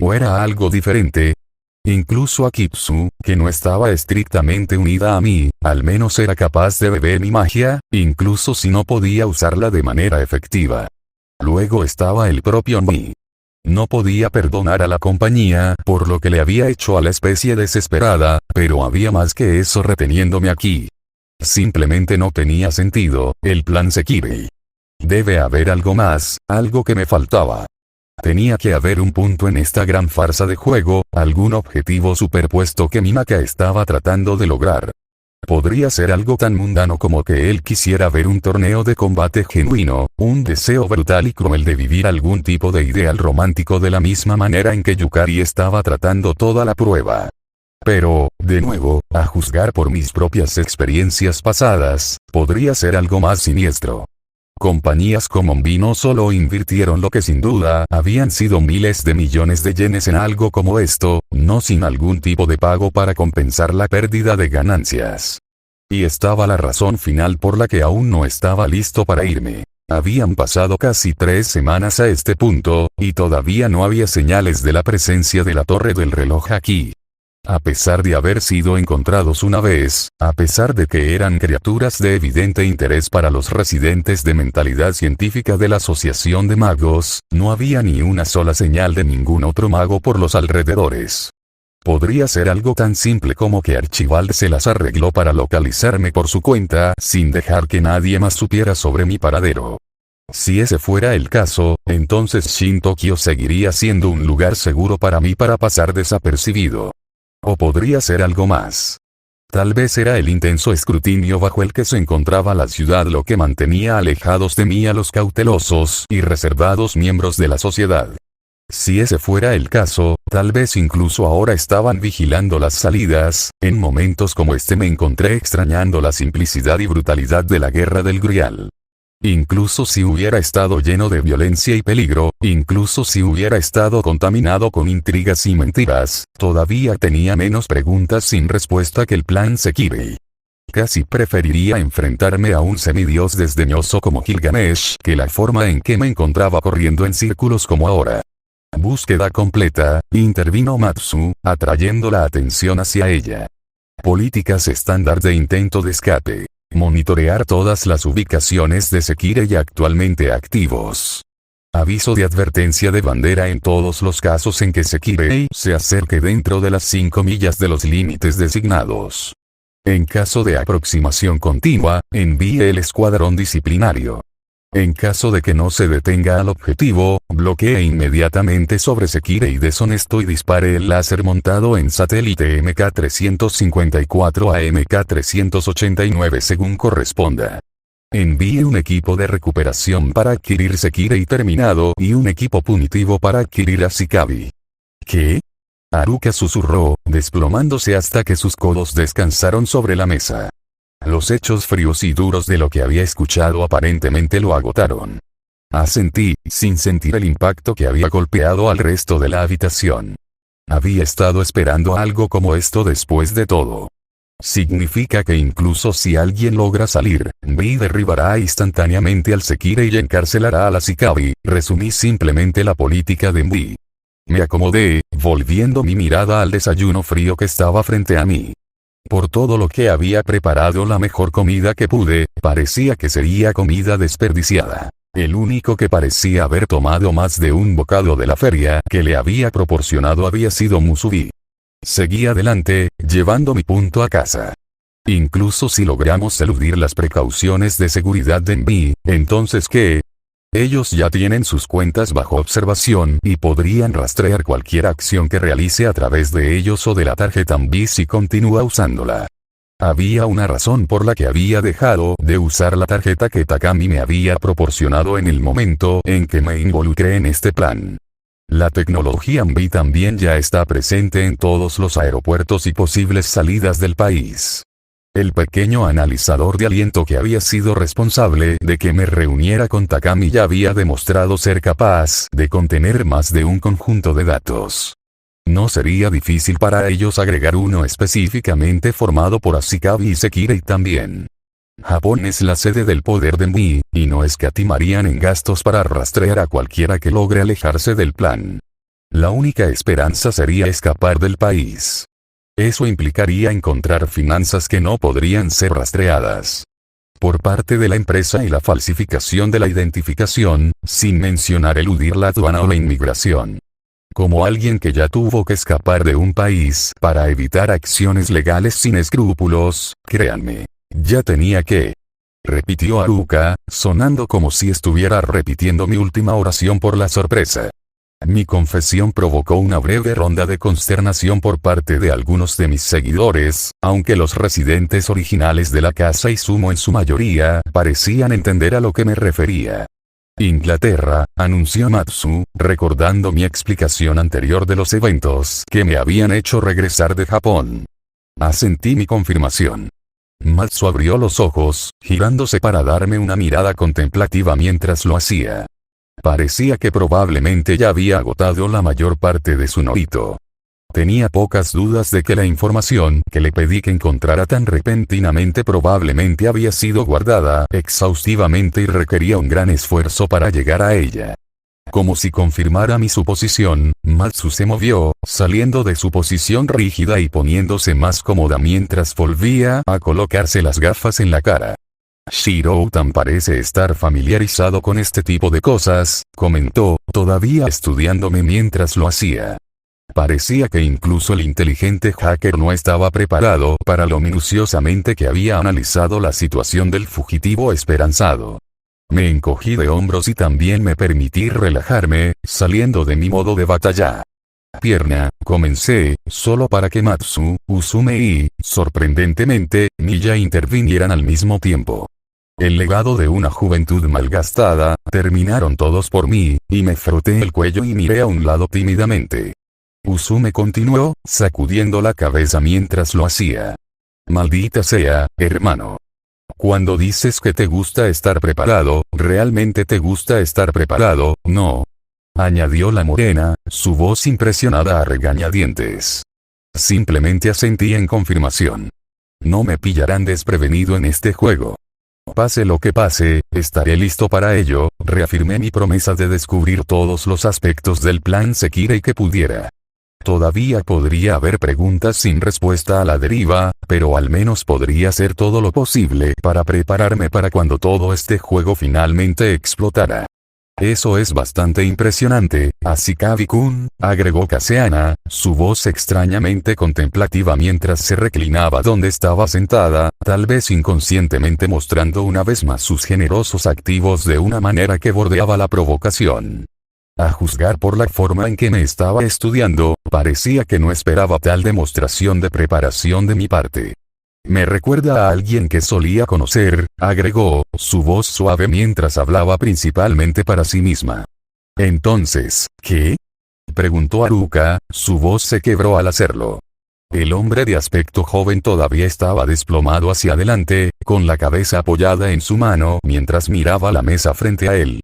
¿O era algo diferente? Incluso Akitsu, que no estaba estrictamente unida a mí, al menos era capaz de beber mi magia, incluso si no podía usarla de manera efectiva. Luego estaba el propio Mi. No podía perdonar a la compañía por lo que le había hecho a la especie desesperada, pero había más que eso reteniéndome aquí. Simplemente no tenía sentido, el plan Sekirei. Debe haber algo más, algo que me faltaba. Tenía que haber un punto en esta gran farsa de juego, algún objetivo superpuesto que Minaka estaba tratando de lograr. Podría ser algo tan mundano como que él quisiera ver un torneo de combate genuino, un deseo brutal y cruel de vivir algún tipo de ideal romántico de la misma manera en que Yukari estaba tratando toda la prueba. Pero, de nuevo, a juzgar por mis propias experiencias pasadas, podría ser algo más siniestro. Compañías como MB no solo invirtieron lo que sin duda habían sido miles de millones de yenes en algo como esto, no sin algún tipo de pago para compensar la pérdida de ganancias. Y estaba la razón final por la que aún no estaba listo para irme. Habían pasado casi 3 semanas a este punto, y todavía no había señales de la presencia de la torre del reloj aquí. A pesar de haber sido encontrados una vez, a pesar de que eran criaturas de evidente interés para los residentes de mentalidad científica de la Asociación de Magos, no había ni una sola señal de ningún otro mago por los alrededores. Podría ser algo tan simple como que Archibald se las arregló para localizarme por su cuenta, sin dejar que nadie más supiera sobre mi paradero. Si ese fuera el caso, entonces Shin-Tokyo seguiría siendo un lugar seguro para mí para pasar desapercibido. O podría ser algo más. Tal vez era el intenso escrutinio bajo el que se encontraba la ciudad lo que mantenía alejados de mí a los cautelosos y reservados miembros de la sociedad. Si ese fuera el caso, tal vez incluso ahora estaban vigilando las salidas. En momentos como este me encontré extrañando la simplicidad y brutalidad de la guerra del Grial. Incluso si hubiera estado lleno de violencia y peligro, incluso si hubiera estado contaminado con intrigas y mentiras, todavía tenía menos preguntas sin respuesta que el plan Sekirei. Casi preferiría enfrentarme a un semidios desdeñoso como Gilgamesh que la forma en que me encontraba corriendo en círculos como ahora. Búsqueda completa, intervino Matsu, atrayendo la atención hacia ella. Políticas estándar de intento de escape. Monitorear todas las ubicaciones de Sekirei actualmente activos. Aviso de advertencia de bandera en todos los casos en que Sekirei se acerque dentro de las 5 millas de los límites designados. En caso de aproximación continua, envíe el escuadrón disciplinario. En caso de que no se detenga al objetivo, bloquee inmediatamente sobre Sekirei deshonesto y dispare el láser montado en satélite MK354 a MK389 según corresponda. Envíe un equipo de recuperación para adquirir Sekirei terminado y un equipo punitivo para adquirir Ashikabi. ¿Qué? Haruka susurró, desplomándose hasta que sus codos descansaron sobre la mesa. Los hechos fríos y duros de lo que había escuchado aparentemente lo agotaron. Asentí, sin sentir el impacto que había golpeado al resto de la habitación. Había estado esperando algo como esto después de todo. Significa que incluso si alguien logra salir, Mbi derribará instantáneamente al Sekirei y encarcelará a la Ashikabi. Resumí simplemente la política de Mbi. Me acomodé, volviendo mi mirada al desayuno frío que estaba frente a mí. Por todo lo que había preparado la mejor comida que pude, parecía que sería comida desperdiciada. El único que parecía haber tomado más de un bocado de la feria que le había proporcionado había sido Musubi. Seguí adelante, llevando mi punto a casa. Incluso si logramos eludir las precauciones de seguridad de Mbi, entonces ¿qué? Ellos ya tienen sus cuentas bajo observación y podrían rastrear cualquier acción que realice a través de ellos o de la tarjeta Mbi si continúa usándola. Había una razón por la que había dejado de usar la tarjeta que Takami me había proporcionado en el momento en que me involucré en este plan. La tecnología Mbi también ya está presente en todos los aeropuertos y posibles salidas del país. El pequeño analizador de aliento que había sido responsable de que me reuniera con Takami ya había demostrado ser capaz de contener más de un conjunto de datos. No sería difícil para ellos agregar uno específicamente formado por Ashikabi y Sekirei también. Japón es la sede del poder de Mbi, y no escatimarían en gastos para rastrear a cualquiera que logre alejarse del plan. La única esperanza sería escapar del país. Eso implicaría encontrar finanzas que no podrían ser rastreadas por parte de la empresa y la falsificación de la identificación, sin mencionar eludir la aduana o la inmigración. Como alguien que ya tuvo que escapar de un país para evitar acciones legales sin escrúpulos, créanme, Ya tenía que. Repitió Haruka, sonando como si estuviera repitiendo mi última oración por la sorpresa. Mi confesión provocó una breve ronda de consternación por parte de algunos de mis seguidores, aunque los residentes originales de la casa Izumo en su mayoría parecían entender a lo que me refería. Inglaterra, anunció Matsu, recordando mi explicación anterior de los eventos que me habían hecho regresar de Japón. Asentí mi confirmación. Matsu abrió los ojos, girándose para darme una mirada contemplativa mientras lo hacía. Parecía que probablemente ya había agotado la mayor parte de su Norito. Tenía pocas dudas de que la información que le pedí que encontrara tan repentinamente probablemente había sido guardada exhaustivamente y requería un gran esfuerzo para llegar a ella. Como si confirmara mi suposición, Matsu se movió, saliendo de su posición rígida y poniéndose más cómoda mientras volvía a colocarse las gafas en la cara. Shiro-tan parece estar familiarizado con este tipo de cosas, comentó, todavía estudiándome mientras lo hacía. Parecía que incluso el inteligente hacker no estaba preparado para lo minuciosamente que había analizado la situación del fugitivo esperanzado. Me encogí de hombros y también me permití relajarme, saliendo de mi modo de batalla. Pierna, comencé, solo para que Matsu, Usume y, sorprendentemente, Miya intervinieran al mismo tiempo. El legado de una juventud malgastada, terminaron todos por mí, y me froté el cuello y miré a un lado tímidamente. Usume continuó, sacudiendo la cabeza mientras lo hacía. Maldita sea, hermano. Cuando dices que te gusta estar preparado, ¿realmente te gusta estar preparado, no? Añadió la morena, su voz impresionada a regañadientes. Simplemente asentí en confirmación. No me pillarán desprevenido en este juego. Pase lo que pase, estaré listo para ello, reafirmé mi promesa de descubrir todos los aspectos del plan Sekirei que pudiera. Todavía podría haber preguntas sin respuesta a la deriva, pero al menos podría hacer todo lo posible para prepararme para cuando todo este juego finalmente explotara. Eso es bastante impresionante, Ashikabi-kun, agregó Kaseana, su voz extrañamente contemplativa mientras se reclinaba donde estaba sentada, tal vez inconscientemente mostrando una vez más sus generosos activos de una manera que bordeaba la provocación. A juzgar por la forma en que me estaba estudiando, parecía que no esperaba tal demostración de preparación de mi parte. Me recuerda a alguien que solía conocer, agregó, su voz suave mientras hablaba principalmente para sí misma. Entonces, ¿qué? Preguntó Haruka, su voz se quebró al hacerlo. El hombre de aspecto joven todavía estaba desplomado hacia adelante, con la cabeza apoyada en su mano mientras miraba la mesa frente a él.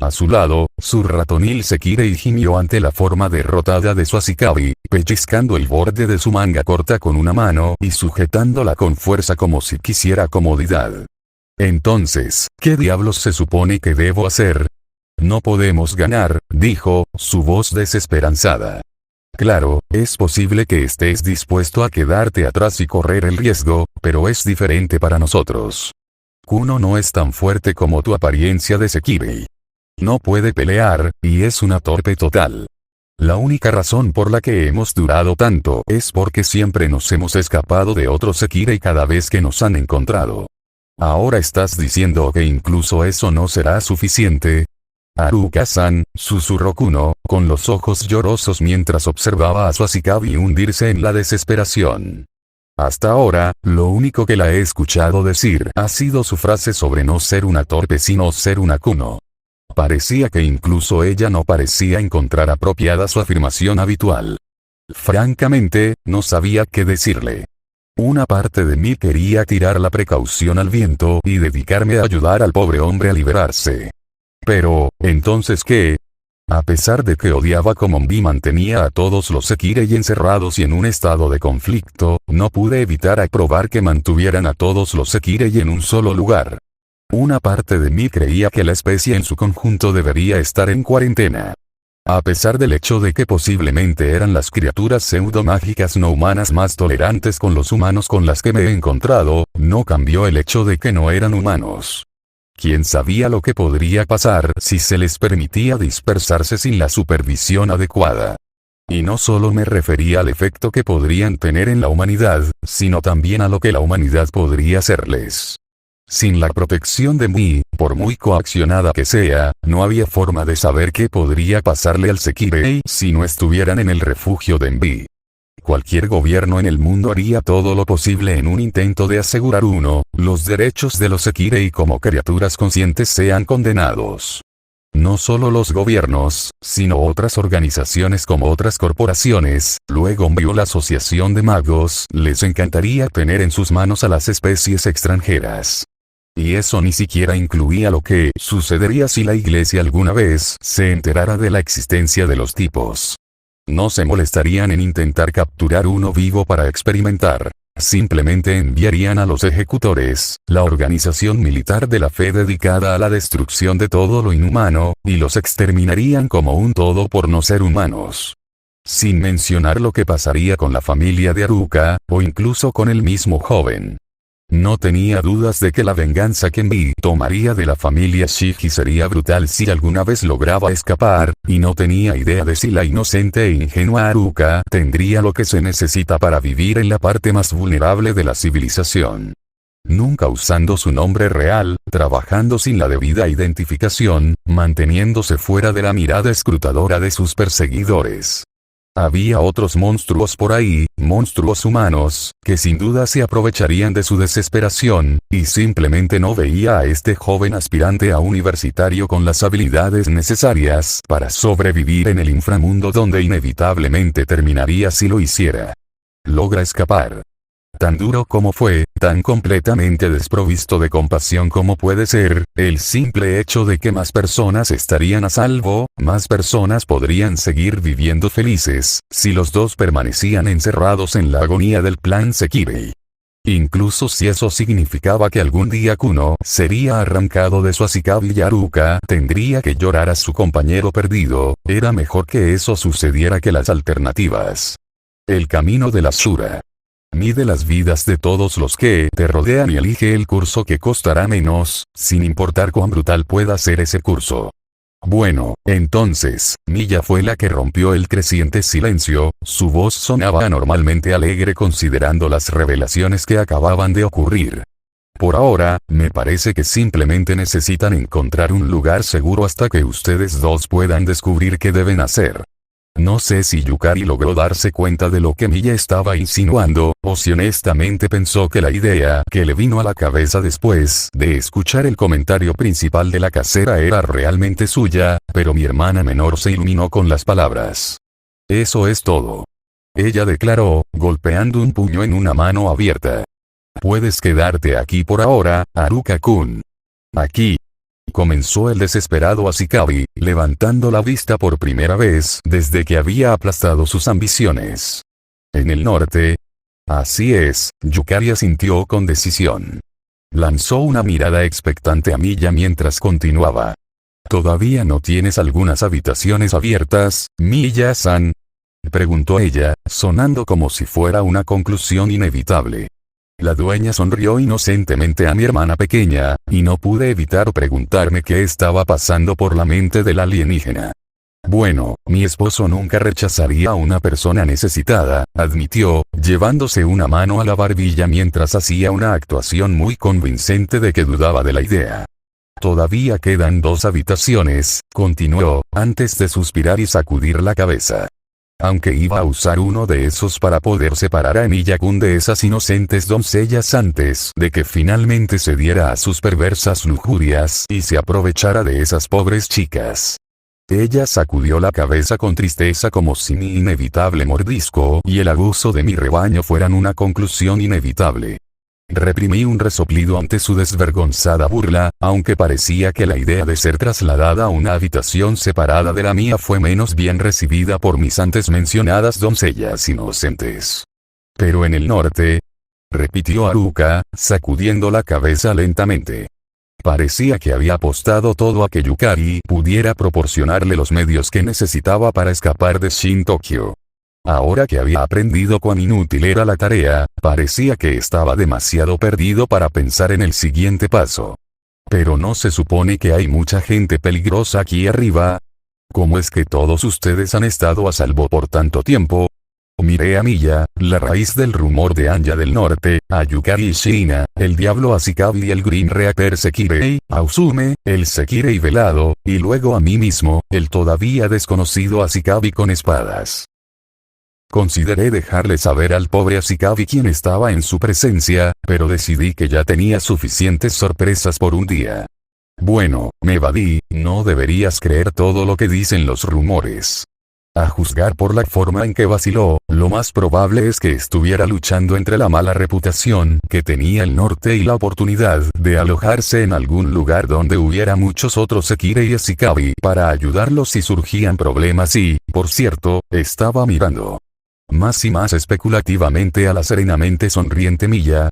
A su lado, su ratonil Sekirei gimió ante la forma derrotada de su Ashikabi, pellizcando el borde de su manga corta con una mano y sujetándola con fuerza como si quisiera comodidad. Entonces, ¿qué diablos se supone que debo hacer? No podemos ganar, dijo, su voz desesperanzada. Claro, es posible que estés dispuesto a quedarte atrás y correr el riesgo, pero es diferente para nosotros. Kuno no es tan fuerte como tu apariencia de Sekirei. No puede pelear, y es una torpe total. La única razón por la que hemos durado tanto es porque siempre nos hemos escapado de otros Sekirei cada vez que nos han encontrado. ¿Ahora estás diciendo que incluso eso no será suficiente? Haruka-san, susurró Kuno, con los ojos llorosos mientras observaba a su Ashikabi hundirse en la desesperación. Hasta ahora, lo único que la he escuchado decir ha sido su frase sobre no ser una torpe sino ser una Kuno. Parecía que incluso ella no parecía encontrar apropiada su afirmación habitual. Francamente, no sabía qué decirle. Una parte de mí quería tirar la precaución al viento y dedicarme a ayudar al pobre hombre a liberarse. Pero, ¿entonces qué? A pesar de que odiaba cómo Vi mantenía a todos los Sekirei encerrados y en un estado de conflicto, no pude evitar aprobar que mantuvieran a todos los Sekirei en un solo lugar. Una parte de mí creía que la especie en su conjunto debería estar en cuarentena. A pesar del hecho de que posiblemente eran las criaturas pseudo-mágicas no humanas más tolerantes con los humanos con las que me he encontrado, no cambió el hecho de que no eran humanos. ¿Quién sabía lo que podría pasar si se les permitía dispersarse sin la supervisión adecuada? Y no solo me refería al efecto que podrían tener en la humanidad, sino también a lo que la humanidad podría hacerles. Sin la protección de mí, por muy coaccionada que sea, no había forma de saber qué podría pasarle al Sekirei si no estuvieran en el refugio de Envi. Cualquier gobierno en el mundo haría todo lo posible en un intento de asegurar los derechos de los Sekirei como criaturas conscientes sean condenados. No solo los gobiernos, sino otras organizaciones como otras corporaciones, luego envió la Asociación de Magos, les encantaría tener en sus manos a las especies extranjeras. Y eso ni siquiera incluía lo que sucedería si la iglesia alguna vez se enterara de la existencia de los tipos. No se molestarían en intentar capturar uno vivo para experimentar. Simplemente enviarían a los ejecutores, la organización militar de la fe dedicada a la destrucción de todo lo inhumano, y los exterminarían como un todo por no ser humanos. Sin mencionar lo que pasaría con la familia de Haruka, o incluso con el mismo joven. No tenía dudas de que la venganza que Envi tomaría de la familia Shiji sería brutal si alguna vez lograba escapar, y no tenía idea de si la inocente e ingenua Haruka tendría lo que se necesita para vivir en la parte más vulnerable de la civilización. Nunca usando su nombre real, trabajando sin la debida identificación, manteniéndose fuera de la mirada escrutadora de sus perseguidores. Había otros monstruos por ahí, monstruos humanos, que sin duda se aprovecharían de su desesperación, y simplemente no veía a este joven aspirante a universitario con las habilidades necesarias para sobrevivir en el inframundo donde inevitablemente terminaría si lo hiciera. Logra escapar. Tan duro como fue, tan completamente desprovisto de compasión como puede ser, el simple hecho de que más personas estarían a salvo, más personas podrían seguir viviendo felices, si los dos permanecían encerrados en la agonía del plan Sekirei. Incluso si eso significaba que algún día Kuno sería arrancado de su Ashikabi y Haruka tendría que llorar a su compañero perdido, era mejor que eso sucediera que las alternativas. El camino de la Shura. Mide las vidas de todos los que te rodean y elige el curso que costará menos, sin importar cuán brutal pueda ser ese curso. Bueno, entonces, Miya fue la que rompió el creciente silencio, su voz sonaba anormalmente alegre considerando las revelaciones que acababan de ocurrir. Por ahora, me parece que simplemente necesitan encontrar un lugar seguro hasta que ustedes dos puedan descubrir qué deben hacer. No sé si Yukari logró darse cuenta de lo que Miya estaba insinuando, o si honestamente pensó que la idea que le vino a la cabeza después de escuchar el comentario principal de la casera era realmente suya, pero mi hermana menor se iluminó con las palabras. Eso es todo. Ella declaró, golpeando un puño en una mano abierta. Puedes quedarte aquí por ahora, Haruka-kun. Aquí. Comenzó el desesperado Ashikabi, levantando la vista por primera vez desde que había aplastado sus ambiciones. En el norte. Así es, Yukari asintió con decisión. Lanzó una mirada expectante a Miya mientras continuaba. ¿Todavía no tienes algunas habitaciones abiertas, Miya-san? Preguntó ella, sonando como si fuera una conclusión inevitable. La dueña sonrió inocentemente a mi hermana pequeña, y no pude evitar preguntarme qué estaba pasando por la mente del alienígena. Bueno, mi esposo nunca rechazaría a una persona necesitada, admitió, llevándose una mano a la barbilla mientras hacía una actuación muy convincente de que dudaba de la idea. Todavía quedan 2 habitaciones, continuó, antes de suspirar y sacudir la cabeza. Aunque iba a usar uno de esos para poder separar a Emiya-kun de esas inocentes doncellas antes de que finalmente se diera a sus perversas lujurias y se aprovechara de esas pobres chicas. Ella sacudió la cabeza con tristeza como si mi inevitable mordisco y el abuso de mi rebaño fueran una conclusión inevitable. Reprimí un resoplido ante su desvergonzada burla, aunque parecía que la idea de ser trasladada a una habitación separada de la mía fue menos bien recibida por mis antes mencionadas doncellas inocentes. Pero en el norte, repitió Haruka, sacudiendo la cabeza lentamente. Parecía que había apostado todo a que Yukari pudiera proporcionarle los medios que necesitaba para escapar de Shin Tokyo. Ahora que había aprendido cuán inútil era la tarea, parecía que estaba demasiado perdido para pensar en el siguiente paso. ¿Pero no se supone que hay mucha gente peligrosa aquí arriba? ¿Cómo es que todos ustedes han estado a salvo por tanto tiempo? Miré a Miya, la raíz del rumor de Anya del Norte, a Yukari y Shina, el diablo Ashikabi y el Green Reaper Sekirei, a Usume, el Sekirei velado, y luego a mí mismo, el todavía desconocido Ashikabi con espadas. Consideré dejarle saber al pobre Ashikabi quién estaba en su presencia, pero decidí que ya tenía suficientes sorpresas por un día. Bueno, me evadí, no deberías creer todo lo que dicen los rumores. A juzgar por la forma en que vaciló, lo más probable es que estuviera luchando entre la mala reputación que tenía el norte y la oportunidad de alojarse en algún lugar donde hubiera muchos otros Sekirei y Ashikabi para ayudarlos si surgían problemas y, por cierto, estaba mirando más y más especulativamente a la serenamente sonriente Miya,